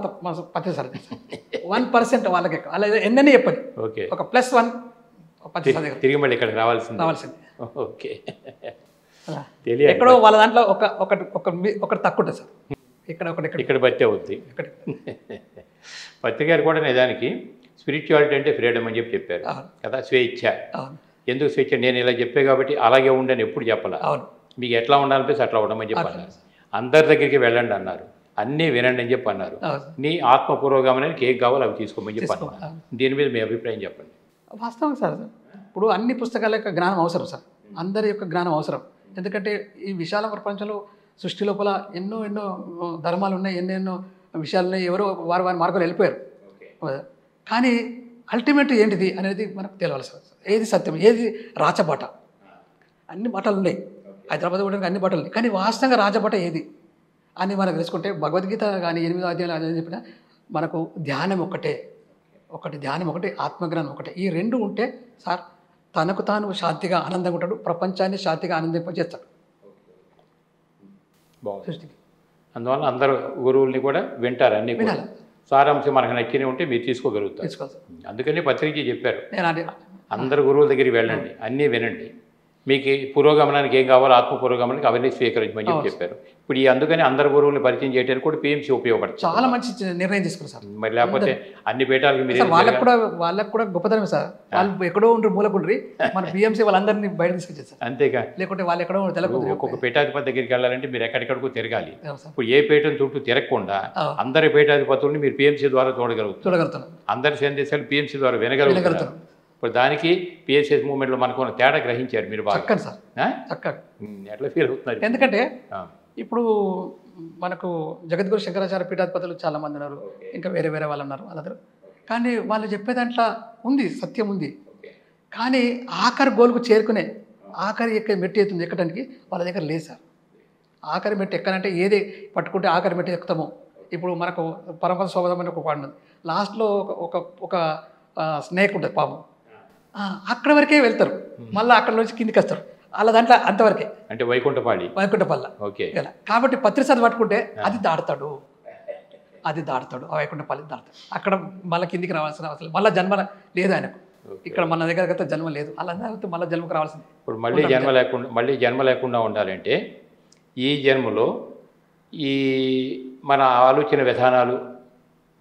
పత్తి సార్. 1% వాళ్ళకి ఎక్కువ, అలా ఎన్నని చెప్పండి. ఓకే, ఒక +1 తిరిగి మళ్ళీ ఇక్కడికి రావాల్సింది. ఓకే, ఎక్కడో వాళ్ళ దాంట్లో ఒకటి తక్కువ ఉంటుంది సార్. ఇక్కడ బట్టి అవుద్ది. పత్రికారు కూడా నిజానికి స్పిరిచువాలిటీ అంటే ఫ్రీడమ్ అని చెప్పారు కదా, స్వేచ్ఛ. ఎందుకు స్వేచ్ఛ? నేను ఇలా చెప్పే కాబట్టి అలాగే ఉండని ఎప్పుడు చెప్పాల. మీకు ఎట్లా ఉండాలనిపిస్తే అట్లా ఉండమని చెప్పాలి. అందరి దగ్గరికి వెళ్ళండి అన్నారు. అన్నీ వినండి అని చెప్పి అన్నారు. అవును సార్. నీ ఆత్మ పురోగమనానికి ఏం కావాలో అవి తీసుకోమని చెప్పి అన్నారు. దీని మీద మీ అభిప్రాయం చెప్పండి. వాస్తవం సార్. ఇప్పుడు అన్ని పుస్తకాల యొక్క జ్ఞానం అవసరం సార్. అందరి యొక్క జ్ఞానం అవసరం. ఎందుకంటే ఈ విశాల ప్రపంచంలో సృష్టి లోపల ఎన్నో ఎన్నో ధర్మాలు ఉన్నాయి, ఎన్నెన్నో విషయాలు ఉన్నాయి. ఎవరో వారి వారి మార్గాలు వెళ్ళిపోయారు. కానీ అల్టిమేట్ ఏంటిది అనేది మనకు తెలియాలి సార్. ఏది సత్యం, ఏది రాచబాట. అన్ని బాటలు ఉన్నాయి, హైదరాబాద్ కూడా అన్ని బాటలు ఉన్నాయి. కానీ వాస్తవంగా రాజబాట ఏది అని మనం తెలుసుకుంటే భగవద్గీత కానీ 8వ అధ్యాయాలు అని చెప్పిన మనకు ధ్యానం ఒకటే, ధ్యానం ఒకటి, ఆత్మజ్ఞానం ఒకటే. ఈ రెండు ఉంటే సార్ తనకు తాను శాంతిగా ఆనందంగా ఉంటాడు, ప్రపంచాన్ని శాంతిగా ఆనందింపజేస్తాడు సృష్టికి. అందువల్ల అందరు గురువుల్ని కూడా వింటారు, అన్ని వినాలి. సారాంశం మనకు నచ్చినవి ఉంటే మీరు తీసుకోగలుగుతారు. తీసుకోవాలి. అందుకని పత్రిక చెప్పారు, నేను అదే అందరు గురువుల దగ్గరికి వెళ్ళండి, అన్నీ వినండి, మీకు పురోగమనానికి ఏం కావాలో ఆత్మ పురోగమనానికి అవన్నీ స్వీకరించమని చెప్పారు. ఇప్పుడు ఈ అందుకని అందరు గురువుల్ని పరిచయం చేయడానికి కూడా పిఎంసి ఉపయోగపడుతుంది. చాలా మంచి నిర్ణయం తీసుకున్నారు సార్. మరి లేకపోతే అన్ని పీఠాలకి మీరు వాళ్ళకు కూడా గొప్పతనమే సార్. వాళ్ళు ఎక్కడో ఉండ్రి మూలకుండ్రి, మన పిఎంసి వాళ్ళందరినీ బయట తీసుకొచ్చారు సార్. అంతేగా, లేకుంటే వాళ్ళు ఎక్కడో తెలకుండా ఒక్కొక్క పీఠాధిపతి దగ్గరికి వెళ్ళాలంటే మీరు ఎక్కడికడుకు తిరగాలి. ఇప్పుడు ఏ పీఠం చుట్టూ తిరగకుండా అందరి పీఠాధిపతుల్ని మీరు పిఎంసి ద్వారా చూడగలుగుతారు. అందరి సందేశాలు పిఎంసి ద్వారా వినగలుగుతారు. ఇప్పుడు దానికి పిఎస్ఎస్ మూవ్మెంట్లో మనకు తేడా గ్రహించారు మీరు బాగా. చక్కని సార్, చక్కగా. ఎట్లా ఫీల్ అవుతున్నారు? ఎందుకంటే ఇప్పుడు మనకు జగద్గురు శంకరాచార్య పీఠాధిపతులు చాలామంది ఉన్నారు, ఇంకా వేరే వేరే వాళ్ళు ఉన్నారు వాళ్ళందరూ. కానీ వాళ్ళు చెప్పే దాంట్లో ఉంది, సత్యం ఉంది. కానీ ఆఖరి గోల్కు చేరుకునే ఆఖరి మెట్టి అవుతుంది ఎక్కడానికి వాళ్ళ దగ్గర లేదు సార్. ఆఖరి మెట్టి ఎక్కడంటే ఏది పట్టుకుంటే ఆఖరి మెట్టి ఎక్కుతామో. ఇప్పుడు మనకు పరమపద శోభనం అని ఒక పాడు, లాస్ట్లో ఒక స్నేక్ ఉంటుంది పాపం, అక్కడ వరకే వెళ్తారు, మళ్ళీ అక్కడ నుంచి కిందికి వస్తారు. అలా దాంట్లో అంతవరకే, అంటే వైకుంఠపల్లి. ఓకే. కాబట్టి పత్రిసారి పట్టుకుంటే అది దాడతాడు, ఆ వైకుంఠపల్లి దాడతాడు. అక్కడ మళ్ళీ కిందికి రావాల్సిన అవసరం, మళ్ళీ జన్మ లేదు ఆయనకు. ఇక్కడ మన దగ్గర జన్మ లేదు, అలా మళ్ళీ జన్మకు రావాల్సింది. ఇప్పుడు మళ్ళీ జన్మ లేకుండా ఉండాలంటే ఈ జన్మలో ఈ మన ఆలోచన విధానాలు,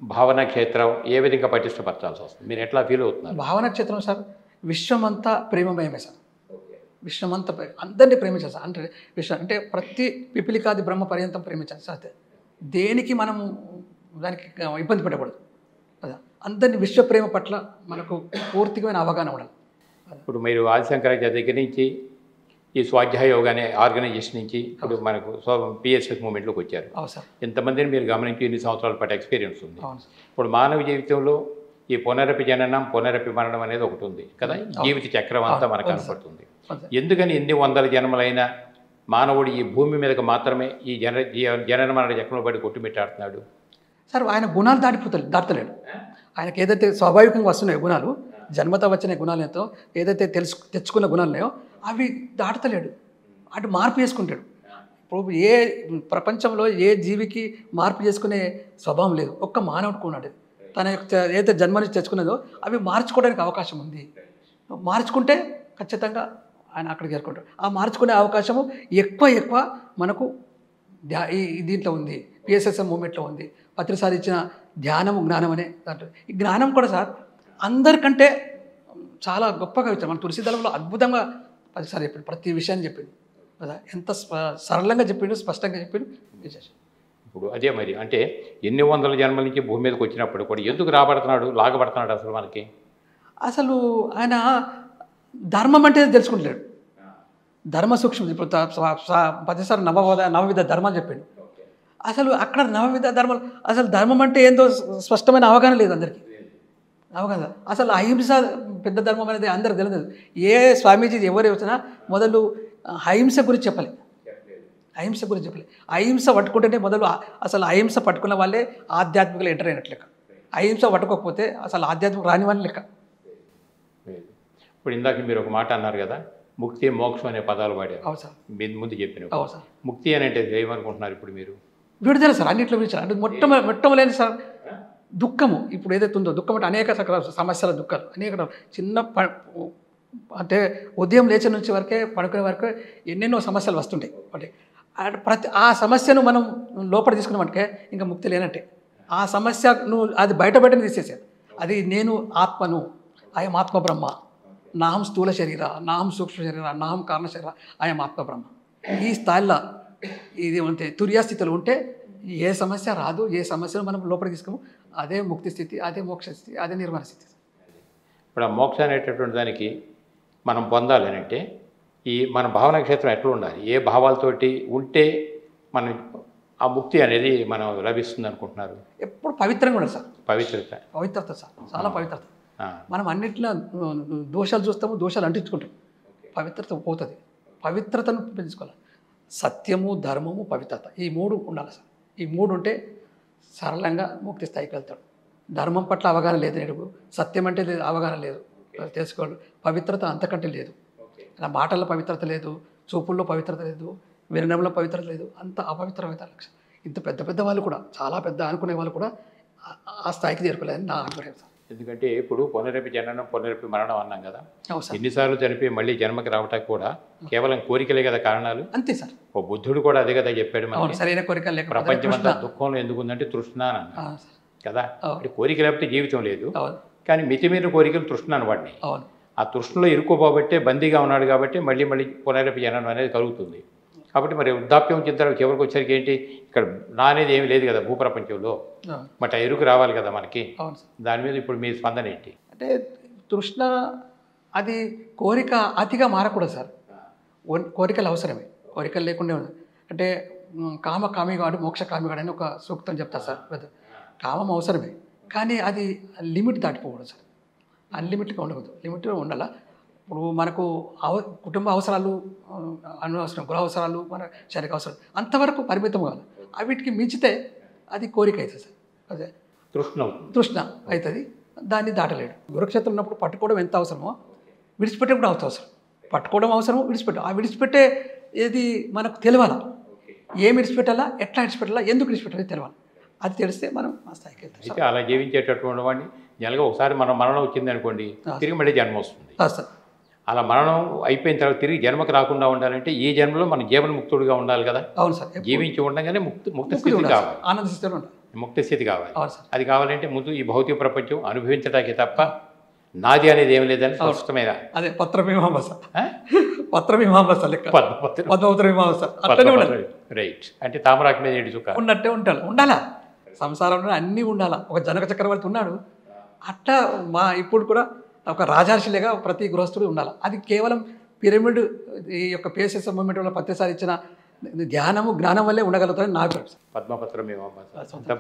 భావన క్షేత్రం ఏ విధంగా పటిష్టపరచాల్సి వస్తుంది? మీరు ఎట్లా ఫీల్ అవుతున్నారు? భావన క్షేత్రం సార్ విశ్వమంతా ప్రేమమయమే సార్. విశ్వమంతా అందరినీ ప్రేమించాలి సార్. అంటే విశ్వం అంటే ప్రతి పిపిలికాది బ్రహ్మ పర్యంతం ప్రేమించాలి సార్. దేనికి మనము దానికి ఇబ్బంది పెట్టకూడదు. అందరినీ విశ్వ ప్రేమ పట్ల మనకు పూర్తిగా అవగాహన ఉండాలి. ఇప్పుడు మీరు ఆదిశంకరాచార్య దగ్గర నుంచి ఈ స్వాధ్యాయ యోగా అనే ఆర్గనైజేషన్ నుంచి ఇప్పుడు మనకు పిఎస్ఎస్ మూవ్మెంట్లోకి వచ్చారు. ఎంతమందిని మీరు గమనించి ఎన్ని సంవత్సరాల పాటు ఎక్స్పీరియన్స్ ఉంది. ఇప్పుడు మానవ జీవితంలో ఈ పునరపి జననం, పునరపి మరణం అనేది ఒకటి ఉంది కదా, జీవిత చక్రం అంతా మనకు కనపడుతుంది. ఎందుకని ఎన్ని వందల జన్మలైనా మానవుడు ఈ భూమి మీదకి మాత్రమే ఈ జనన మరణ చక్రంలో పడి కొట్టుమిట్టాడుతున్నాడు సార్? ఆయన గుణాలు దాటలేడు. ఆయనకి ఏదైతే స్వాభావికంగా వస్తున్నాయో గుణాలు, జన్మతో వచ్చిన గుణాలతో ఏదైతే తెచ్చుకున్న గుణాలు ఉన్నాయో అవి దాటలేడు. అటు మార్పు చేసుకుంటాడు. ఇప్పుడు ఏ ప్రపంచంలో ఏ జీవికి మార్పు చేసుకునే స్వభావం లేదు, ఒక్క మానవుడికి ఉన్నాడు. తన యొక్క ఏదైతే జన్మ నుంచి తెచ్చుకున్నదో అవి మార్చుకోవడానికి అవకాశం ఉంది. మార్చుకుంటే ఖచ్చితంగా ఆయన అక్కడికి చేరుకుంటాడు. ఆ మార్చుకునే అవకాశము ఎక్కువ మనకు దీంట్లో ఉంది, పిఎస్ఎస్ఎం మూమెంట్లో ఉంది. పత్రిసారి ఇచ్చిన ధ్యానము జ్ఞానం అనే దాంట్లో ఈ జ్ఞానం కూడా సార్ అందరికంటే చాలా గొప్పగా ఇచ్చారు. మన తులసిదళంలో అద్భుతంగా పదిసారి చెప్పిండు, ప్రతి విషయాన్ని చెప్పిండు కదా, ఎంత సరళంగా చెప్పిండు, స్పష్టంగా చెప్పిండు. ఇప్పుడు అదే మరి అంటే ఎన్ని వందల జన్మల నుంచి భూమి మీదకి వచ్చినప్పుడు కూడా ఎందుకు లాగబడుతున్నాడు అసలు మనకి? అసలు ఆయన ధర్మం అంటే తెలుసుకుంటాడు, ధర్మ సూక్ష్మం. ఇప్పుడు పదిసారి నవవిధ ధర్మాలు చెప్పిండు. అసలు అక్కడ నవవిధ ధర్మాలు, అసలు ధర్మం అంటే ఏందో స్పష్టమైన అవగాహన లేదు అందరికీ. అవగాహన అసలు అహింస పెద్ద ధర్మం అనేది అందరికి తెలియదు. ఏ స్వామీజీ ఎవరు వచ్చినా మొదలు అహింస గురించి చెప్పాలి, అహింస గురించి చెప్పాలి. అహింస పట్టుకుంటేనే మొదలు అసలు అహింస పట్టుకున్న వాళ్ళే ఆధ్యాత్మికలు ఎంటర్ అయినట్లు లెక్క. అహింస పట్టుకోకపోతే అసలు ఆధ్యాత్మిక రాని వాళ్ళని లెక్క. ఇప్పుడు ఇందాక మీరు ఒక మాట అన్నారు కదా, ముక్తి మోక్షం అనే పదాలు వాడారు. అవును సార్, మీరు ముందు చెప్పిన. అవును సార్. ముక్తి అని అంటే ఏమనుకుంటున్నారు ఇప్పుడు మీరు? విడుదల సార్, అన్నింటిలో విడుదల. అంటే మొట్టమొదటి సార్ దుఃఖము. ఇప్పుడు ఏదైతే ఉందో దుఃఖం అంటే అనేక సమస్యల దుఃఖాలు, అనేక చిన్న అంటే ఉదయం లేచిన నుంచి వరకే పడుకునే వరకు ఎన్నెన్నో సమస్యలు వస్తుంటాయి. అంటే ఆ సమస్యను మనం లోపల తీసుకున్నామంటే ఇంకా ముక్తి లేనంటే. ఆ సమస్య నువ్వు అది బయటని తీసేసాను. అది నేను ఆత్మను, అయం ఆత్మ బ్రహ్మ, నాహం స్థూల శరీర, నాహం సూక్ష్మ శరీర, నాహం కారణ శరీర, అయం ఆత్మ బ్రహ్మ. ఈ స్థాయిలో ఇది ఉంటే తుర్యాస్థితులు ఉంటే ఏ సమస్య రాదు, ఏ సమస్యను మనం లోపలికి తీసుకోము, అదే ముక్తి స్థితి, అదే మోక్ష స్థితి, అదే నిర్మాణ స్థితి. ఇప్పుడు ఆ మోక్ష అనేటటువంటి దానికి మనం పొందాలి అంటే మన భావన క్షేత్రం ఎట్లా ఉండాలి, ఏ భావాలతోటి ఉంటే మనం ఆ ముక్తి అనేది మనం లభిస్తుంది అనుకుంటున్నారు? ఎప్పుడు పవిత్రంగా ఉండదు సార్. పవిత్రత సార్, చాలా పవిత్రత. మనం అన్నింటిలో దోషాలు చూస్తాము, దోషాలు అంటించుకుంటాం. పవిత్రత పోతుంది. పవిత్రతను పెంచుకోవాలి. సత్యము, ధర్మము, పవిత్రత, ఈ 3 ఉండాలి సార్. ఈ 3 ఉంటే సరళంగా ముక్తి స్థాయికి వెళ్తాడు. ధర్మం పట్ల అవగాహన లేదు నేడు, సత్యం అంటే అవగాహన లేదు, తెలుసుకోవాలి. పవిత్రత అంతకంటే లేదు. నా మాటల్లో పవిత్రత లేదు, చూపుల్లో పవిత్రత లేదు, వినడంలో పవిత్రత లేదు, అంత అపవిత్రమైన లక్ష్యం. ఇంత పెద్ద పెద్ద వాళ్ళు కూడా, చాలా పెద్ద అనుకునే వాళ్ళు కూడా ఆ స్థాయికి చేరుకోలేదని నా అభిప్రాయం సార్. ఎందుకంటే ఇప్పుడు పునరపి జననం, పునరపి మరణం అన్నాం కదా. అవును సార్. ఎన్నిసార్లు చనిపోయి మళ్ళీ జన్మకి రావటానికి కూడా కేవలం కోరికలే కదా కారణాలు. అంతే సార్. ఓ బుద్ధుడు కూడా అదే కదా చెప్పాడు మనకి. సరైన కోరిక లేక ప్రపంచం అంతా దుఃఖంలో ఎందుకు ఉందంటే తృష్ణ అని అన్నాడు కదా. అంటే కోరిక లేకపోతే జీవితం లేదు, కానీ మితిమీరిన కోరికలు తృష్ణ అని వాడిని. ఆ తృష్ణలో ఇరుక్కోబట్టే బందీగా ఉన్నాడు కాబట్టి మళ్ళీ మళ్ళీ పునరపి జననం అనేది కలుగుతుంది. కాబట్టి మరి వృద్ధాప్యం వచ్చిన తర్వాత చివరికి వచ్చరికి ఏంటి, ఇక్కడ నా అనేది ఏమీ లేదు కదా భూప్రపంచంలో, బట్ ఆ ఎరుకు రావాలి కదా మనకి. దాని మీద ఇప్పుడు మీ స్పందన ఏంటి? అంటే తృష్ణ అది కోరిక అతిగా మారకూడదు సార్. కోరికలు అవసరమే, కోరికలు లేకుండా అంటే కామిగాడు మోక్ష కామిగాడు అని ఒక సూక్తం చెప్తారు సార్. కామం అవసరమే, కానీ అది లిమిట్ దాటిపోకూడదు సార్. అన్లిమిట్గా ఉండకూడదు, లిమిట్గా ఉండాలా. ఇప్పుడు మనకు కుటుంబ అవసరాలు అనవసరం, గృహ అవసరాలు, మన శారీరక అవసరాలు అంతవరకు పరిమితం కావాలి. వీటికి మించితే అది కోరిక అవుతుంది సార్. అదే తృష్ణ అవుతుంది, దాన్ని దాటలేడు. గురుక్షేత్రం ఉన్నప్పుడు పట్టుకోవడం ఎంత అవసరమో విడిచిపెట్టే కూడా అవసరం. పట్టుకోవడం అవసరం, ఆ విడిచిపెట్టే ఏది మనకు తెలియాలా, ఏం విడిచిపెట్టాలా, ఎట్లా విడిచిపెట్టాలా, ఎందుకు విడిచిపెట్టాలి తెలియాలి. అది తెలిస్తే మనం ఆ స్థాయికి వెళ్తాం. అలా జీవించేటటువంటి వాడిని జనగా ఒకసారి మరణం వచ్చింది అనుకోండి, తిరిగి మళ్ళీ జన్మ వస్తుంది సార్. అలా మరణం అయిపోయిన తర్వాత తిరిగి జన్మకు రాకుండా ఉండాలంటే ఈ జన్మలో మన జీవన్ముక్తుడుగా ఉండాలి కదా. అవును సార్. జీవించి ఉండగానే ముక్త స్థితి కావాలి, ఆనంద స్థితిలో ఉండాలి, ముక్త స్థితి కావాలి. అది కావాలంటే ముందు ఈ భౌతిక ప్రపంచం అనుభవించడానికి తప్ప నాది అనేది ఏం లేదని స్పష్టమైన అదే పత్రమీమాంస లెక్క, పద్మపత్రమీమాంస రైట్. అంటే తామరాకు మీద ఏడు చుక్క ఉన్నట్టే ఉండాలా. సంసారంలో అన్నీ ఉండాలా. ఒక జనక చక్రవర్తి ఉన్నాడు, అట్లా ఇప్పుడు కూడా ఒక రాజర్షిలేగా ప్రతి గృహస్థుడు ఉండాలి. అది కేవలం పిరమిడ్ ఈ యొక్క పిఎస్ఎస్ మూమెంట్ వల్ల ప్రతిసారి ఇచ్చిన ధ్యానము జ్ఞానం వల్లే ఉండగలుగుతారని నా అభిప్రాయం. పద్మపత్రం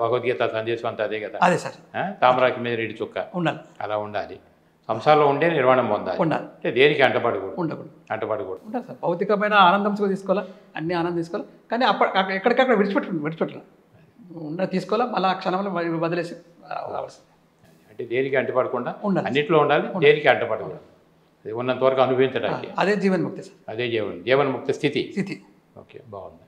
భగవద్గీత సందేశం అంతా అదే కదా. అదే సార్. తామరాకి మీద ఏడు చుక్క ఉండాలి, అలా ఉండాలి. సంసారంలో ఉండే నిర్మాణం పొందాలి, అంటే దేనికి అంటపడకూడదు, ఉండాలి సార్. భౌతికమైన ఆనందం తీసుకోవాలా, అన్ని ఆనందం తీసుకోవాలి, కానీ ఎక్కడికక్కడ విడిచిపెట్టాలి తీసుకోవాలా, మళ్ళీ ఆ క్షణంలో వదిలేసి రావాల్సింది. అంటే దేనికి అంటపడకుండా అన్నింటిలో ఉండాలి, దేనికి అంటపడకూడదు. అది ఉన్నంత వరకు అనుభవించడానికి అదే జీవన్ముక్తి సార్. అదే జీవన్ముక్తి స్థితి. ఓకే, బాగుంది.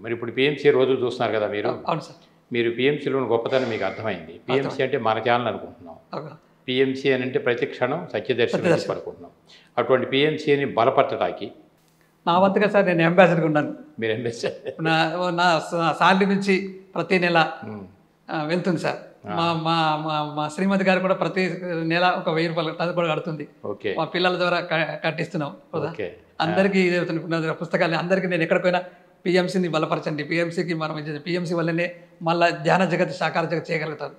మరి ఇప్పుడు పిఎంసీ రోజు చూస్తున్నారు కదా మీరు. అవును సార్. మీరు పిఎంసీలోని గొప్పతనం మీకు అర్థమైంది. పిఎంసీ అంటే మన ఛానల్ అనుకుంటున్నాం. పిఎంసీ అని అంటే ప్రతి క్షణం సత్యదర్శనం అనుకుంటున్నాం. అటువంటి పిఎంసీని బలపరచడానికి నా వంతుగా సార్ నేను అంబాసిడర్గా ఉన్నాను. మీరు అంబాసిడర్. నా సాలరీ నుంచి ప్రతి నెల వెళ్తుంది సార్. మా శ్రీమతి గారు కూడా ప్రతి నెల ఒక 1000 రూపాయలు అది కూడా కడుతుంది. మా పిల్లల ద్వారా కట్టిస్తున్నాం. అందరికీ పుస్తకాలు అందరికీ నేను ఎక్కడికైనా పిఎంసీని బలపరచండి, పిఎంసీకి మనం పిఎంసీ వల్లనే మళ్ళీ ధ్యాన జగత్ సాకార జగత్ చేయగలుగుతారు.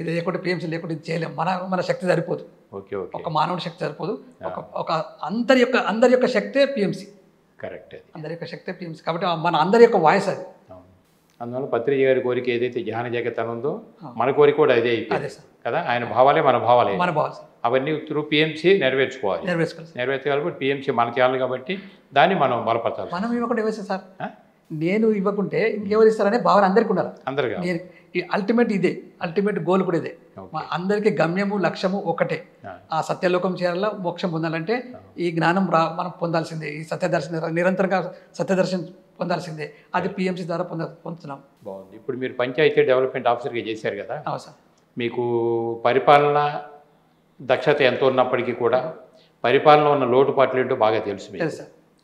ఇది లేకుంటే పిఎంసీ లేకుంటే ఇది చేయలేము. మన శక్తి సరిపోదు, ఒక మానవుడి శక్తి సరిపోదు. ఒక అందరి యొక్క శక్తే పిఎంసీ. కరెక్ట్, అందరి యొక్క శక్తే పిఎంసీ. కాబట్టి మన అందరి యొక్క వాయిస్ అది. అందువల్ల పత్రిజీ గారి కోరిక ఏదైతే ధ్యాన జగత్ ఉందో మన కోరిక కూడా అదే కదా. ఆయన భావాలే మన భావాలే, అవన్నీ త్రూ పిఎంసీ నెరవేర్చుకోవాలి. నెరవేర్చుకోవాలి. పిఎంసీ మన ఛానల్ కాబట్టి దాన్ని మనం బలపరచాలి. మనం ఇవ్వకుండా ఇవ్వచ్చు సార్. నేను ఇవ్వకుంటే ఇంకెవరు ఇస్తారనే భావన అందరికీ ఉండాలి. అందరికీ అల్టిమేట్ ఇదే, అల్టిమేట్ గోల్ కూడా ఇదే. అందరికీ గమ్యము లక్ష్యము ఒకటే. ఆ సత్యలోకం చేరాల, మోక్షం పొందాలంటే ఈ జ్ఞానం మనం పొందాల్సిందే. ఈ సత్యదర్శనం నిరంతరంగా సత్యదర్శనం పొందాల్సిందే. అది పిఎంసీ ద్వారా పొందుతున్నాం. బాగుంది. ఇప్పుడు మీరు పంచాయతీ డెవలప్మెంట్ ఆఫీసర్గా చేశారు కదా. అవును సార్. మీకు పరిపాలన దక్షత ఎంత ఉన్నప్పటికీ కూడా పరిపాలన ఉన్న లోటుపాట్లు ఏంటో బాగా తెలుసు మీకు.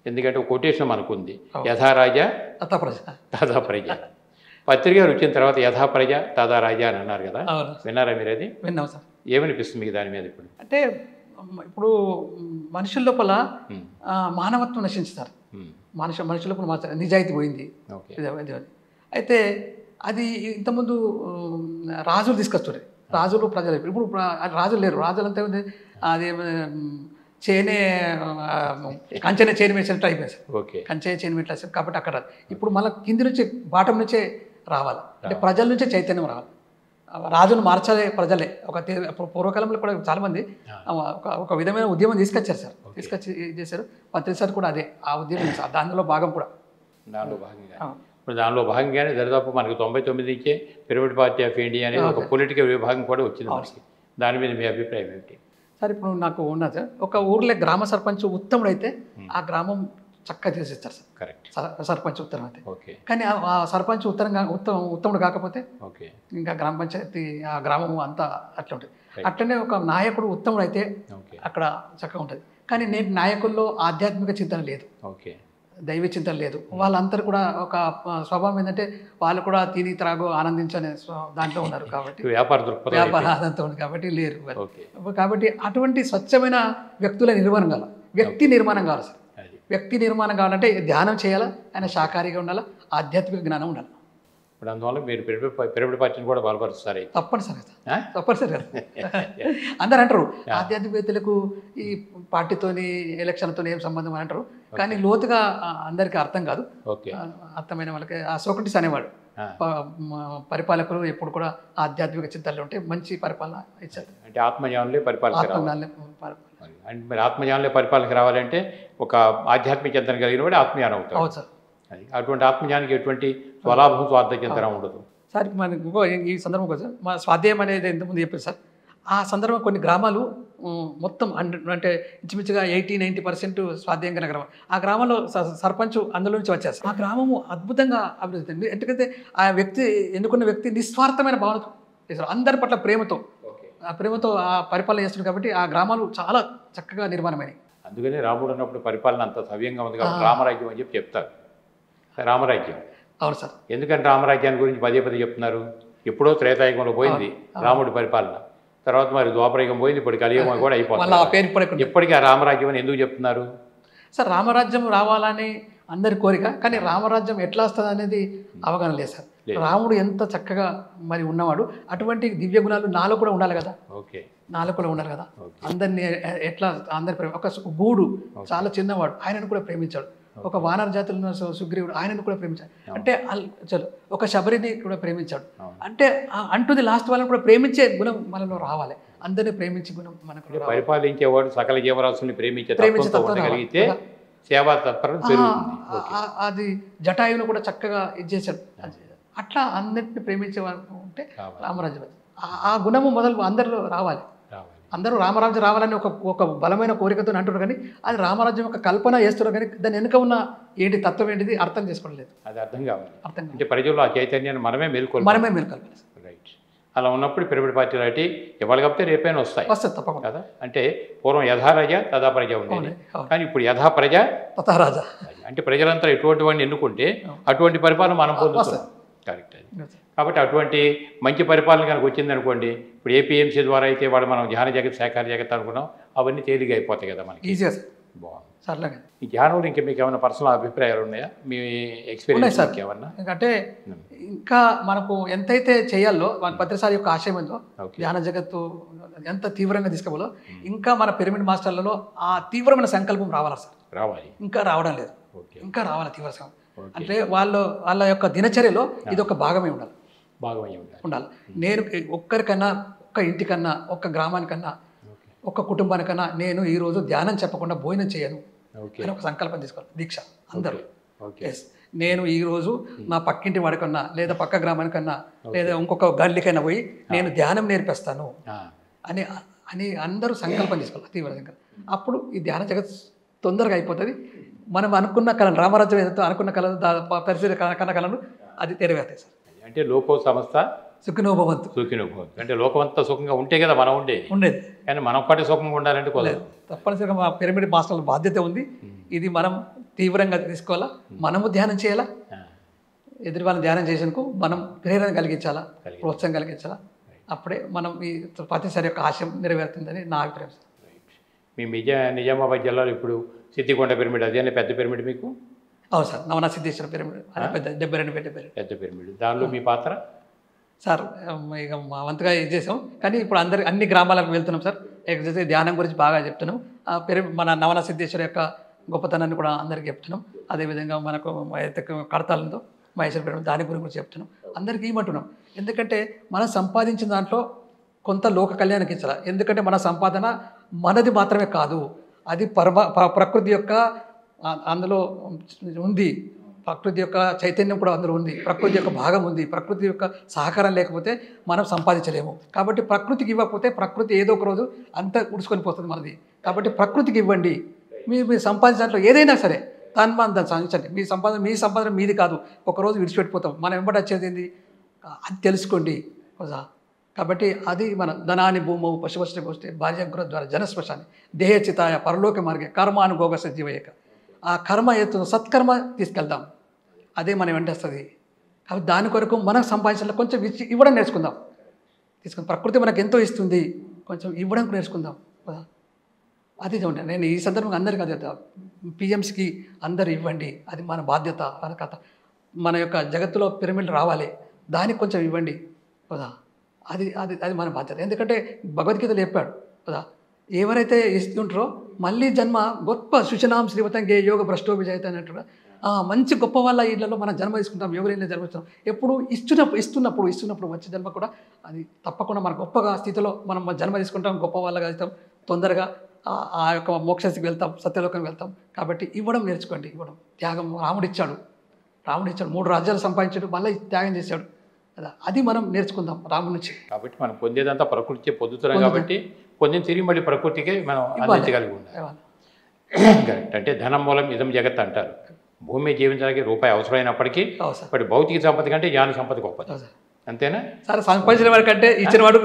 ఎందుకంటే ఒక కొటేషన్ మనకు ఉంది, యథారాజా తథా ప్రజ. పత్రిక గారు వచ్చిన తర్వాత యథా ప్రజ తథా రాజా అని అన్నారు కదా, విన్నారా మీరు? అది విన్నాం సార్. ఏమనిపిస్తుంది మీకు దాని మీద? ఇప్పుడు అంటే ఇప్పుడు మనుషుల లోపల మానవత్వం నశించుతారు. మనుషుల లోపల నిజాయితీ పోయింది. అయితే అది ఇంతకుముందు రాజులు తీసుకొస్తుండే, రాజులు ప్రజలు. ఇప్పుడు రాజులు లేరు, రాజులంతా ఉంది అది చేనే కంచెనే చేను వేసినట్టు అయిపోయింది సార్. ఓకే, కంచె చేను వేసారు కాబట్టి అక్కడ ఇప్పుడు మళ్ళీ కింది నుంచి బాటం నుంచే రావాలి, అంటే ప్రజల నుంచే చైతన్యం రావాలి. రాజును మార్చాలే ప్రజలే. పూర్వకాలంలో కూడా చాలామంది ఒక విధమైన ఉద్యమం తీసుకొచ్చారు సార్, తీసుకొచ్చి చేశారు. పత్రిసారి కూడా అదే ఆ ఉద్యమం సార్, దానిలో భాగం కూడా. దానిలో భాగంగానే దరిదాపు మనకు 99 నుంచే పిరమిడ్ పార్టీ ఆఫ్ ఇండియా అనేది ఒక పొలిటికల్ విభాగం కూడా వచ్చింది మనకి. దాని మీద మీ అభిప్రాయం ఏమిటి? సార్ ఇప్పుడు నాకు ఉన్నది సార్, ఒక ఊర్లో గ్రామ సర్పంచ్ ఉత్తముడు అయితే ఆ గ్రామం చక్కగా చేసిస్తారు సార్. కరెక్ట్, సర్పంచ్ ఉత్తరం అయితే. ఓకే, కానీ ఆ సర్పంచ్ ఉత్తముడు కాకపోతే ఓకే, ఇంకా గ్రామ పంచాయతీ ఆ గ్రామం అంతా అట్లా ఉంటుంది. అట్లనే ఒక నాయకుడు ఉత్తముడు అయితే అక్కడ చక్కగా ఉంటుంది. కానీ నేటి నాయకుల్లో ఆధ్యాత్మిక చింతన లేదు, ఓకే, దైవ చింతన లేదు. వాళ్ళందరూ కూడా ఒక స్వభావం ఏంటంటే వాళ్ళు కూడా తిని త్రాగు ఆనందించనే దాంట్లో ఉన్నారు కాబట్టి, వ్యాపార ఆనందంతో ఉంది కాబట్టి లేరు. కాబట్టి అటువంటి స్వచ్ఛమైన వ్యక్తుల నిర్మాణం కావాలి, వ్యక్తి నిర్మాణం కావాలి సార్. వ్యక్తి నిర్మాణం కావాలంటే ధ్యానం చేయాలా, ఆయన శాకాహారిగా ఉండాలా, ఆధ్యాత్మిక జ్ఞానం ఉండాలి. ఇప్పుడు అందువల్ల మీరు పిరమిడ్ పార్టీని కూడా బలపరుస్తారు. తప్పనిసరి తప్పనిసరి కదా. అందరు అంటారు ఆధ్యాత్మికతలకు ఈ పార్టీతోని ఎలక్షన్తో ఏం సంబంధం అని అంటారు, కానీ లోతుగా అందరికీ అర్థం కాదు. అర్థమైన వాళ్ళకి ఆ సోక్రటీస్ అనేవాడు పరిపాలకులు ఎప్పుడు కూడా ఆధ్యాత్మిక చింతనలు ఉంటే మంచి పరిపాలన ఇచ్చారు. అంటే ఆత్మజ్ఞానులే మరి ఆత్మజ్ఞానులే పరిపాలనకి రావాలంటే ఒక ఆధ్యాత్మిక చింతన కలిగిన వాడు ఆత్మజ్ఞానం అవుతాడు. అవును సార్. అటువంటి ఆత్మజ్ఞానానికి ఎటువంటి స్వలాభం స్వార్థ చింతన ఉండదు సార్. మనకు ఈ సందర్భం కోసం మా స్వాధ్యాయం అనేది ఎంతమంది చెప్పారు సార్. ఆ సందర్భం కొన్ని గ్రామాలు మొత్తం అంటే ఇంచుమించుగా 80-90% స్వాధ్యాయం కలిగిన గ్రామం. ఆ గ్రామంలో సర్పంచ్ అందులో నుంచి వచ్చారు. ఆ గ్రామము అద్భుతంగా అభివృద్ధి చెందింది. ఎందుకంటే ఆ వ్యక్తి ఎన్నుకున్న వ్యక్తి నిస్వార్థమైన భావనతో చేశారు, అందరి పట్ల ప్రేమతో ఆ పరిపాలన చేస్తున్నారు కాబట్టి ఆ గ్రామాలు చాలా చక్కగా నిర్మాణమైనవి. అందుకని రాముడు అన్నప్పుడు పరిపాలన అంత సవ్యంగా ఉంది కాబట్టి రామరాజ్యం అని చెప్పి చెప్తారు. రామరాజ్యం అవును సార్. ఎందుకంటే రామరాజ్యాన్ని గురించి పదే చెప్తున్నారు. ఎప్పుడో త్రేతాయుగంలో పోయింది రాముడి పరిపాలన, తర్వాత మరి ద్వాపరయుగం పోయింది, ఇప్పుడు కలియుగం కూడా అయిపోతుంది. ఇప్పటికీ ఆ రామరాజ్యం అని ఎందుకు చెప్తున్నారు సార్? రామరాజ్యం రావాలని అందరి కోరిక, కానీ రామరాజ్యం ఎట్లా వస్తుంది అనేది అవగాహన లేదు సార్. రాముడు ఎంత చక్కగా మరి ఉన్నవాడు, అటువంటి దివ్య గుణాలు నాలో కూడా ఉండాలి కదా. నాలో కూడా ఉండాలి కదా. అందరినీ ఎట్లా అందరి ఒక గూడు చాలా చిన్నవాడు, ఆయనను కూడా ప్రేమించాడు. ఒక వానర జాతులు సుగ్రీవుడు, ఆయనను కూడా ప్రేమించాడు. అంటే చలో ఒక శబరిని కూడా ప్రేమించాడు. అంటే అంటూ ది లాస్ట్ వాళ్ళని కూడా ప్రేమించే గుణం మనలో రావాలి. అందరినీ ప్రేమించే గుణం మనకు. పరిపాలించేవాడు సకల జీవరాశుల్ని ప్రేమించే కలిగితే సేవా తత్పరత పెరుగుతుంది. అది జటాయువును కూడా చక్కగా ఇది చేశాడు. అట్లా అందరిని ప్రేమించే వాళ్ళు ఉంటే రామరాజ్యం, ఆ గుణము మొదలు అందరిలో రావాలి. అందరూ రామరాజ్యం రావాలని ఒక బలమైన కోరికతో అంటున్నారు, కానీ అది రామరాజ్యం ఒక కల్పన చేస్తున్నారు, కానీ దాని వెనుక ఉన్న ఏంటి తత్వం ఏంటిది అర్థం చేసుకోవట్లేదు. అది అర్థం కావాలి. అంటే ప్రజల్లో ఆ చైతన్యాన్ని మనమే మేల్కొల్పాలి. రైట్. అలా ఉన్నప్పుడు పిరమిడ్ పార్టీలు అంటే ఎవరు కాకపోతే రేపైనా వస్తాయి తప్పకుండా కదా. అంటే పూర్వం యథారాజ తథా ప్రజ ఉండేది, కానీ ఇప్పుడు యథా ప్రజ తథా రాజా. అంటే ప్రజలంతా ఎటువంటి వాడిని ఎన్నుకుంటే అటువంటి పరిపాలన మనం పొందుతాం. కరెక్ట్. కాబట్టి అటువంటి మంచి పరిపాలన కనుక వచ్చింది అనుకోండి, ఇప్పుడు ఏపీఎంసీ ద్వారా అయితే వాడు మనం ధ్యాన జగత్ శాఖార జగత్ అనుకున్నాం, అవన్నీ తేలిగా అయిపోతాయి కదా మనకి. ఈజీగా బాగుంది. ఈ ధ్యానంలో ఇంకా మీకు ఏమైనా పర్సనల్ అభిప్రాయాలు ఉన్నాయా? మీ ఎక్స్పీరియన్స్ ఏమన్నా? ఎందుకంటే ఇంకా మనకు ఎంతైతే చేయాలో మన పత్రిసారి యొక్క ఆశయం ఉందో, ధ్యాన జగత్తు ఎంత తీవ్రంగా తీసుకోవాలో, ఇంకా మన పిరమిడ్ మాస్టర్లలో ఆ తీవ్రమైన సంకల్పం రావాలా సార్? రావాలి. ఇంకా రావడం లేదు, ఇంకా రావాలి తీవ్ర సంకల్పం. అంటే వాళ్ళ యొక్క దినచర్యలో ఇది ఒక భాగమే ఉండాలి. నేను ఒక్కరికన్నా, ఒక్క ఇంటికన్నా, ఒక్క గ్రామానికన్నా, ఒక్క కుటుంబానికన్నా నేను ఈరోజు ధ్యానం చెప్పకుండా భోజనం చేయను అని ఒక సంకల్పం తీసుకోవాలి. దీక్ష అందరూ. నేను ఈరోజు నా పక్కింటి వాడికన్నా, లేదా పక్క గ్రామానికన్నా, లేదా ఇంకొక గల్లీకైనా పోయి నేను ధ్యానం నేర్పిస్తాను అని అని అందరూ సంకల్పం తీసుకోవాలి, తీవ్ర సంకల్పం. అప్పుడు ఈ ధ్యాన జగత్ తొందరగా అయిపోతుంది. మనం అనుకున్న కళను, రామరాజ్యం ఏదైతే అనుకున్న కళను, పరిస్థితి కన్న కళను అది తెరవేస్తాయి సార్. అంటే లోకో సంస్థ సుఖినోభవంతు. అంటే లోకమంతా సుఖంగా ఉంటే కదా మనం ఉండేది, కానీ మనం ఒక్కటే సుఖంగా ఉండాలంటే కుదరదు. తప్పనిసరిగా మా పిరమిడ్ మాస్టర్ల బాధ్యత ఉంది. ఇది మనం తీవ్రంగా తీసుకోవాలా, మనము ధ్యానం చేయాలా, ఎదురు వాళ్ళని ధ్యానం చేసేందుకు మనం ప్రేరణ కలిగించాలా, ప్రోత్సాహం కలిగించాలా. అప్పుడే మనం ఈ ప్రతిసారి యొక్క ఆశయం నెరవేరుతుందని నా అభిప్రాయం సార్. మీ నిజామాబాద్ జిల్లాలో ఇప్పుడు సిద్దికొండ పిరమిడ్, అదే పెద్ద పిరమిడ్ మీకు? అవును సార్, నవనా సిద్ధేశ్వర పిరమిడ్ అది పెద్ద 72 పెద్ద పిరమిడ్. పెద్ద పిరమిడ్. దానిలో మీ పాత్ర? సార్ ఇక మా వంతుగా ఇది చేసాం, కానీ ఇప్పుడు అన్ని గ్రామాలకు వెళ్తున్నాం సార్. ఎగ్జాక్ట్ ధ్యానం గురించి బాగా చెప్తున్నాం. మన నవనా సిద్ధేశ్వర యొక్క గొప్పతనాన్ని కూడా అందరికీ చెప్తున్నాం. అదేవిధంగా మనకు కడతాలంతో మహేశ్వర పిరమిడ్ దాని గురించి చెప్తున్నాం, అందరికీ ఇవ్వమంటున్నాం. ఎందుకంటే మనం సంపాదించిన దాంట్లో కొంత లోక కళ్యాణానికి ఇచ్చాలి. ఎందుకంటే మన సంపాదన మనది మాత్రమే కాదు, అది ప్రకృతి యొక్క అందులో ఉంది. ప్రకృతి యొక్క చైతన్యం కూడా అందులో ఉంది, ప్రకృతి యొక్క భాగం ఉంది. ప్రకృతి యొక్క సహకారం లేకపోతే మనం సంపాదించలేము. కాబట్టి ప్రకృతికి ఇవ్వకపోతే ప్రకృతి ఏదో ఒక రోజు అంతా ఉడుచుకొని పోతుంది మనది. కాబట్టి ప్రకృతికి ఇవ్వండి. మీరు సంపాదించినట్లు ఏదైనా సరే దాన్ని సాధించండి. మీ సంపాదన మీది కాదు, ఒకరోజు విడిచిపెట్టిపోతాం. మనం వెంబడి వచ్చేది ఏంది అది తెలుసుకోండి. కాబట్టి అది మన ధనాన్ని భూమవు పశుపక్షి గోష్ఠి భార్య గృహ ద్వారా జనస్పశాన్ని దేహచితాయ పరలోక మార్గే కర్మానుభోగ సజీవయక. ఆ కర్మ ఏదో సత్కర్మ తీసుకెళ్దాం, అదే మనం వెంటేస్తుంది. కాబట్టి దాని కొరకు మనం సంపాదించాలి, కొంచెం ఇవ్వడం నేర్చుకుందాం. ప్రకృతి మనకు ఎంతో ఇస్తుంది, కొంచెం ఇవ్వడం నేర్చుకుందాం. అది చూడండి, నేను ఈ సందర్భంగా అందరికీ అదే పిఎంసికి అందరు ఇవ్వండి, అది మన బాధ్యత, మన కథ. మన యొక్క జగత్తులో పిరమిడ్ రావాలి, దానికి కొంచెం ఇవ్వండి కదా. అది అది అది మన బాధ్యత. ఎందుకంటే భగవద్గీతలో చెప్పాడు కదా, ఎవరైతే ఇస్తుంటారో మళ్ళీ జన్మ గొప్ప సుశనాం శ్రీవతంగే యోగ భ్రష్టో విజయత అన్నట్టుగా మంచి గొప్ప వాళ్ళ ఇళ్లలో మనం జన్మ తీసుకుంటాం, యోగులైన జన్మిస్తాం. ఎప్పుడు ఇస్తున్నప్పుడు వచ్చే జన్మ కూడా అది తప్పకుండా మన గొప్పగా స్థితిలో మనం జన్మ తీసుకుంటాం, గొప్ప వాళ్ళగా అవుతాం, తొందరగా ఆ యొక్క మోక్షానికి వెళ్తాం, సత్యలోకానికి వెళ్తాం. కాబట్టి ఇవ్వడం నేర్చుకోండి. ఇవ్వడం త్యాగం. రాముడు ఇచ్చాడు 3 రాజ్యాలు సంపాదించాడు, మళ్ళీ త్యాగం చేశాడు. అది మనం నేర్చుకుందాం రాముడి నుంచి. కాబట్టి మనం పొందేదంతా ప్రకృతి పొందుతున్నాం కాబట్టి పొందిన తిరిగి మళ్ళీ ప్రకృతికే మనం అందించగలిగి ఉండాలి. కరెక్ట్. అంటే ధనం మూలం ఇదం జగత్ అంటారు. భూమి జీవించడానికి రూపాయి అవసరమైనప్పటికీ బట్ భౌతిక సంపద కంటే జ్ఞాన సంపద గొప్పది. అంతేనా సార్? సంపాదించిన వాడికంటే ఇచ్చినవాడు,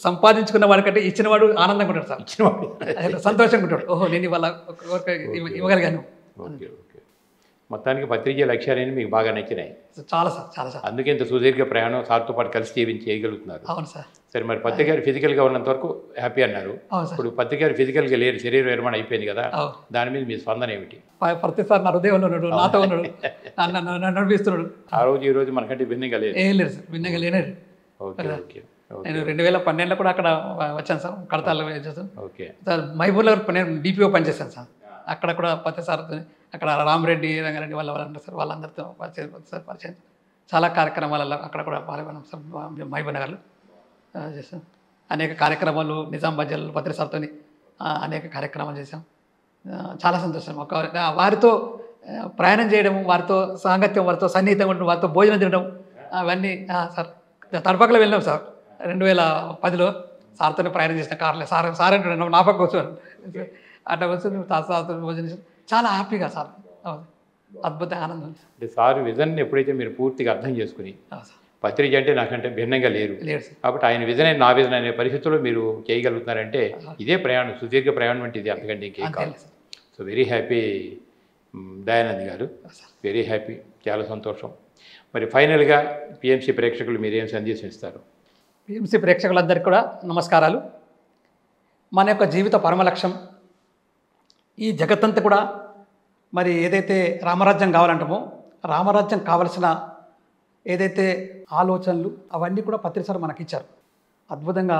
సంపాదించుకున్న వాడికంటే ఇచ్చినవాడు ఆనందంగా ఉంటాడు సార్, ఇచ్చినవాడు సంతోషంగా ఉంటాడు. ఓహో నేను ఇవాళ ఇవ్వగలిగాను. Okay okay. మొత్తానికి పత్రిజీ లక్ష్యాలని మీకు బాగా నచ్చినాయి. చాలా సార్. అందుకే ఇంత సుదీర్ఘ ప్రయాణం సార్తో పాటు కలిసి చేయగలుగుతున్నారు. అవును సార్. సరే, మరి పత్రికారు ఫిజికల్గా ఉన్నంత వరకు హ్యాపీ అన్నారు. ఇప్పుడు పత్రికారు ఫిజికల్గా లేరు, శరీర నిర్మాణం అయిపోయింది కదా, దాని మీద మీ స్పందన ఏమిటి? ప్రతిసారి నా హృదయంలో ఉన్నాడు, నాతో ఉన్నాడు, నడిపిస్తున్నాడు. ఆ రోజు ఈ రోజు మనకంటే భిన్నంగా లేదు. ఏం లేదు సార్, భిన్నంగా లేనాడు. Okay okay. నేను 2012లో కూడా అక్కడ వచ్చాను సార్, కడతాలో చేస్తాను. ఓకే సార్ మైబూర్లో నేను డిపిఓ పనిచేశాను సార్. అక్కడ కూడా ప్రతిసారితో అక్కడ రామరెడ్డి రంగారెడ్డి వాళ్ళంటారు సార్, వాళ్ళందరితో పరిచయం చాలా కార్యక్రమాలలో అక్కడ కూడా పాల్గొన్నాం సార్. మహబూబ్ నగర్లో చేసాం అనేక కార్యక్రమాలు, నిజామాబాద్ జిల్లాలో పత్రిసార్తో అనేక కార్యక్రమాలు చేశాం. చాలా సంతోషం. వారితో ప్రయాణం చేయడం, వారితో సాంగత్యం, వారితో సన్నిహితంగా ఉండడం, వారితో భోజనం తినడం, అవన్నీ సార్. తడపకలో వెళ్ళాం సార్ 2010లో. సార్తోనే ప్రయాణం చేసిన కార్లో. సార్ అంటే నా పక్క వచ్చారు, అట్లా వచ్చి సార్తో భోజనం చేసాం. చాలా హ్యాపీగా సార్, అద్భుత ఆనందం. అంటే సార్ విజన్ ఎప్పుడైతే మీరు పూర్తిగా అర్థం చేసుకుని పత్రిక అంటే నాకంటే భిన్నంగా లేరు కాబట్టి ఆయన విజన్ నా విజన్ అనే పరిస్థితుల్లో మీరు చేయగలుగుతున్నారంటే ఇదే ప్రయాణం, సుదీర్ఘ ప్రయాణం అంటే ఇది, అంతకంటే ఇంకేం కాదు. సో వెరీ హ్యాపీ దయానంద్ గారు, వెరీ హ్యాపీ, చాలా సంతోషం. మరి ఫైనల్గా పిఎంసి ప్రేక్షకులు మీరేం సందేశం ఇస్తారు? పిఎంసి ప్రేక్షకులందరికీ కూడా నమస్కారాలు. మన యొక్క జీవిత పరమలక్ష్యం ఈ జగత్తంతా కూడా మరి ఏదైతే రామరాజ్యం కావాలంటామో, రామరాజ్యం కావలసిన ఏదైతే ఆలోచనలు అవన్నీ కూడా పత్రిసారు మనకిచ్చారు. అద్భుతంగా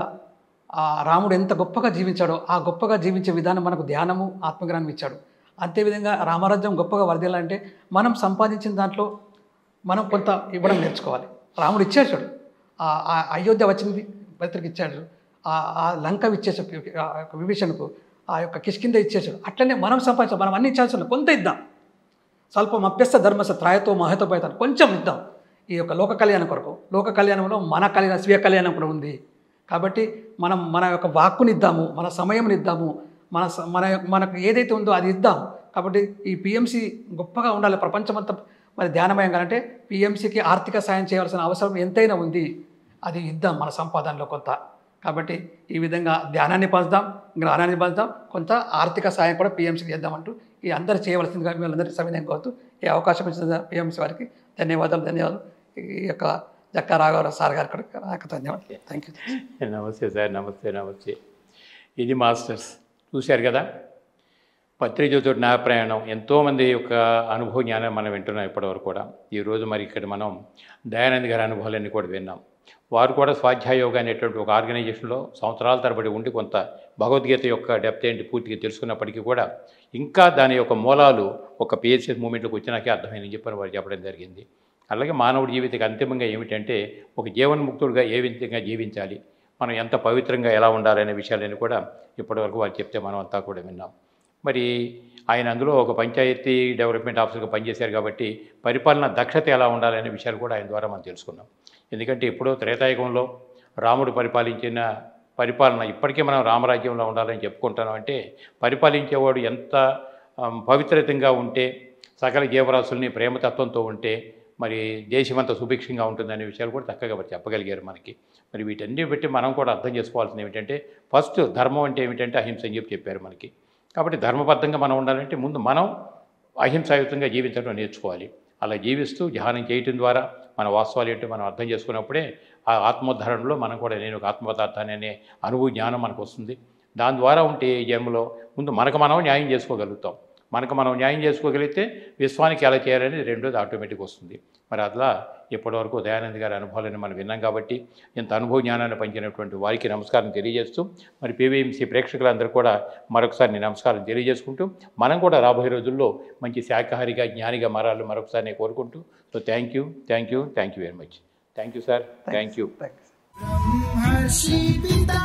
ఆ రాముడు ఎంత గొప్పగా జీవించాడో ఆ గొప్పగా జీవించే విధానం మనకు ధ్యానము, ఆత్మజ్ఞానం ఇచ్చాడు. అంతేవిధంగా రామరాజ్యం గొప్పగా వర్ధిల్లాలంటే మనం సంపాదించిన దాంట్లో మనం కొంత ఇవ్వడం నేర్చుకోవాలి. రాముడు ఇచ్చేసాడు, ఆ అయోధ్య వచ్చింది పత్రిక ఇచ్చాడు, ఆ లంక ఇచ్చేసాడు విభీషణకు, ఆ యొక్క కిష్కింద ఇచ్చేసాడు. అట్లనే మనం సంపాదించాం, మనం అన్ని ఇచ్చాల్సిన కొంత ఇద్దాం. స్వల్పం అప్యస్త ధర్మస త్రాయతో మహతో పోతాను, కొంచెం ఇద్దాం ఈ యొక్క లోక కళ్యాణం కొరకు. లోక కళ్యాణంలో మన కళ్యాణ, స్వీయ కళ్యాణం కూడా ఉంది. కాబట్టి మనం మన యొక్క వాక్కుని ఇద్దాము, మన సమయంని ఇద్దాము, మనకు ఏదైతే ఉందో అది ఇద్దాం. కాబట్టి ఈ పిఎంసి గొప్పగా ఉండాలి, ప్రపంచమంతా మరి ధ్యానమయం కావాలంటే పిఎంసికి ఆర్థిక సాయం చేయాల్సిన అవసరం ఎంతైనా ఉంది, అది ఇద్దాం మన సంపాదనలో కొంత. కాబట్టి ఈ విధంగా ధ్యానాన్ని పంచుదాం, జ్ఞానాన్ని పంచుదాం, కొంత ఆర్థిక సాయం కూడా పిఎంసికి చేద్దామంటూ ఈ అందరూ చేయవలసిందిగా వీళ్ళందరికీ సవినయం కోరుతూ ఈ అవకాశం ఇచ్చిన పిఎంసి వారికి ధన్యవాదాలు. ఈ యొక్క జక్కా రాఘవరావు సార్ గారికి కూడా ధన్యవాదాలు. Thank you. నమస్తే సార్. నమస్తే. ఇది మాస్టర్స్ చూశారు కదా, పత్రిజతో నా ప్రయాణం ఎంతోమంది యొక్క అనుభవ జ్ఞానం మనం వింటున్నాం ఇప్పటివరకు కూడా. ఈరోజు మరి ఇక్కడ మనం దయానంద్ గారి అనుభవాలన్నీ కూడా విన్నాం. వారు కూడా స్వాధ్యాయ యోగా అనేటువంటి ఒక ఆర్గనైజేషన్లో సంవత్సరాల తరబడి ఉండి కొంత భగవద్గీత యొక్క డెప్త్ ఏంటి పూర్తిగా తెలుసుకున్నప్పటికీ కూడా ఇంకా దాని యొక్క మూలాలు ఒక పిఎస్ఎస్ మూమెంట్లోకి వచ్చినాకే అర్థమైందని చెప్పని వారు చెప్పడం జరిగింది. అలాగే మానవుడి జీవితానికి అంతిమంగా ఏమిటంటే ఒక జీవన్ముక్తుడిగా ఏ విధంగా జీవించాలి, మనం ఎంత పవిత్రంగా ఎలా ఉండాలనే విషయాలని కూడా ఇప్పటివరకు వారు చెప్తే మనం అంతా కూడా విన్నాం. మరి ఆయన అందులో ఒక పంచాయతీ డెవలప్మెంట్ ఆఫీసర్గా పనిచేశారు కాబట్టి పరిపాలన దక్షత ఎలా ఉండాలనే విషయాలు కూడా ఆయన ద్వారా మనం తెలుసుకున్నాం. ఎందుకంటే ఎప్పుడో త్రేతాయుగంలో రాముడు పరిపాలించిన పరిపాలన ఇప్పటికీ మనం రామరాజ్యంలో ఉండాలని చెప్పుకుంటున్నాం. అంటే పరిపాలించేవాడు ఎంత పవిత్రతంగా ఉంటే, సకల జీవరాశుల్ని ప్రేమతత్వంతో ఉంటే మరి దేశమంతా సుభిక్షంగా ఉంటుందనే విషయాలు కూడా చక్కగా చెప్పగలిగారు మనకి. మరి వీటన్ని బట్టి మనం కూడా అర్థం చేసుకోవాల్సింది ఏమిటంటే ఫస్ట్ ధర్మం అంటే ఏమిటంటే అహింస అని చెప్పారు మనకి. కాబట్టి ధర్మబద్ధంగా మనం ఉండాలంటే ముందు మనం అహింసాయుతంగా జీవించడం నేర్చుకోవాలి. అలా జీవిస్తూ ధ్యానం చేయటం ద్వారా మన వాస్తవాలు ఏంటో మనం అర్థం చేసుకున్నప్పుడే ఆ ఆత్మోద్ధరణలో మనం కూడా నేను ఒక ఆత్మపదార్థాన్ని అనే అనుభవ జ్ఞానం మనకు వస్తుంది. దాని ద్వారా ఉంటే ఈ జన్మలో ముందు మనకు మనం న్యాయం చేసుకోగలుగుతాం. మనకు మనం న్యాయం చేసుకోగలిగితే విశ్వానికి ఎలా చేయాలనేది రెండోది ఆటోమేటిక్ వస్తుంది. మరి అట్లా ఇప్పటివరకు దయానంద్ గారి అనుభవాలను మనం విన్నాం కాబట్టి ఇంత అనుభవ జ్ఞానాన్ని పంచినటువంటి వారికి నమస్కారం తెలియజేస్తూ మరి పివిఎంసి ప్రేక్షకులందరూ కూడా మరొకసారి నేను నమస్కారం తెలియజేసుకుంటూ మనం కూడా రాబోయే రోజుల్లో మంచి శాకాహారిగా జ్ఞానిగా మారాలని మరొకసారి నేను కోరుకుంటూ so thank you very much. Thank you sir. Thank you. బ్రహ్మర్షి పితా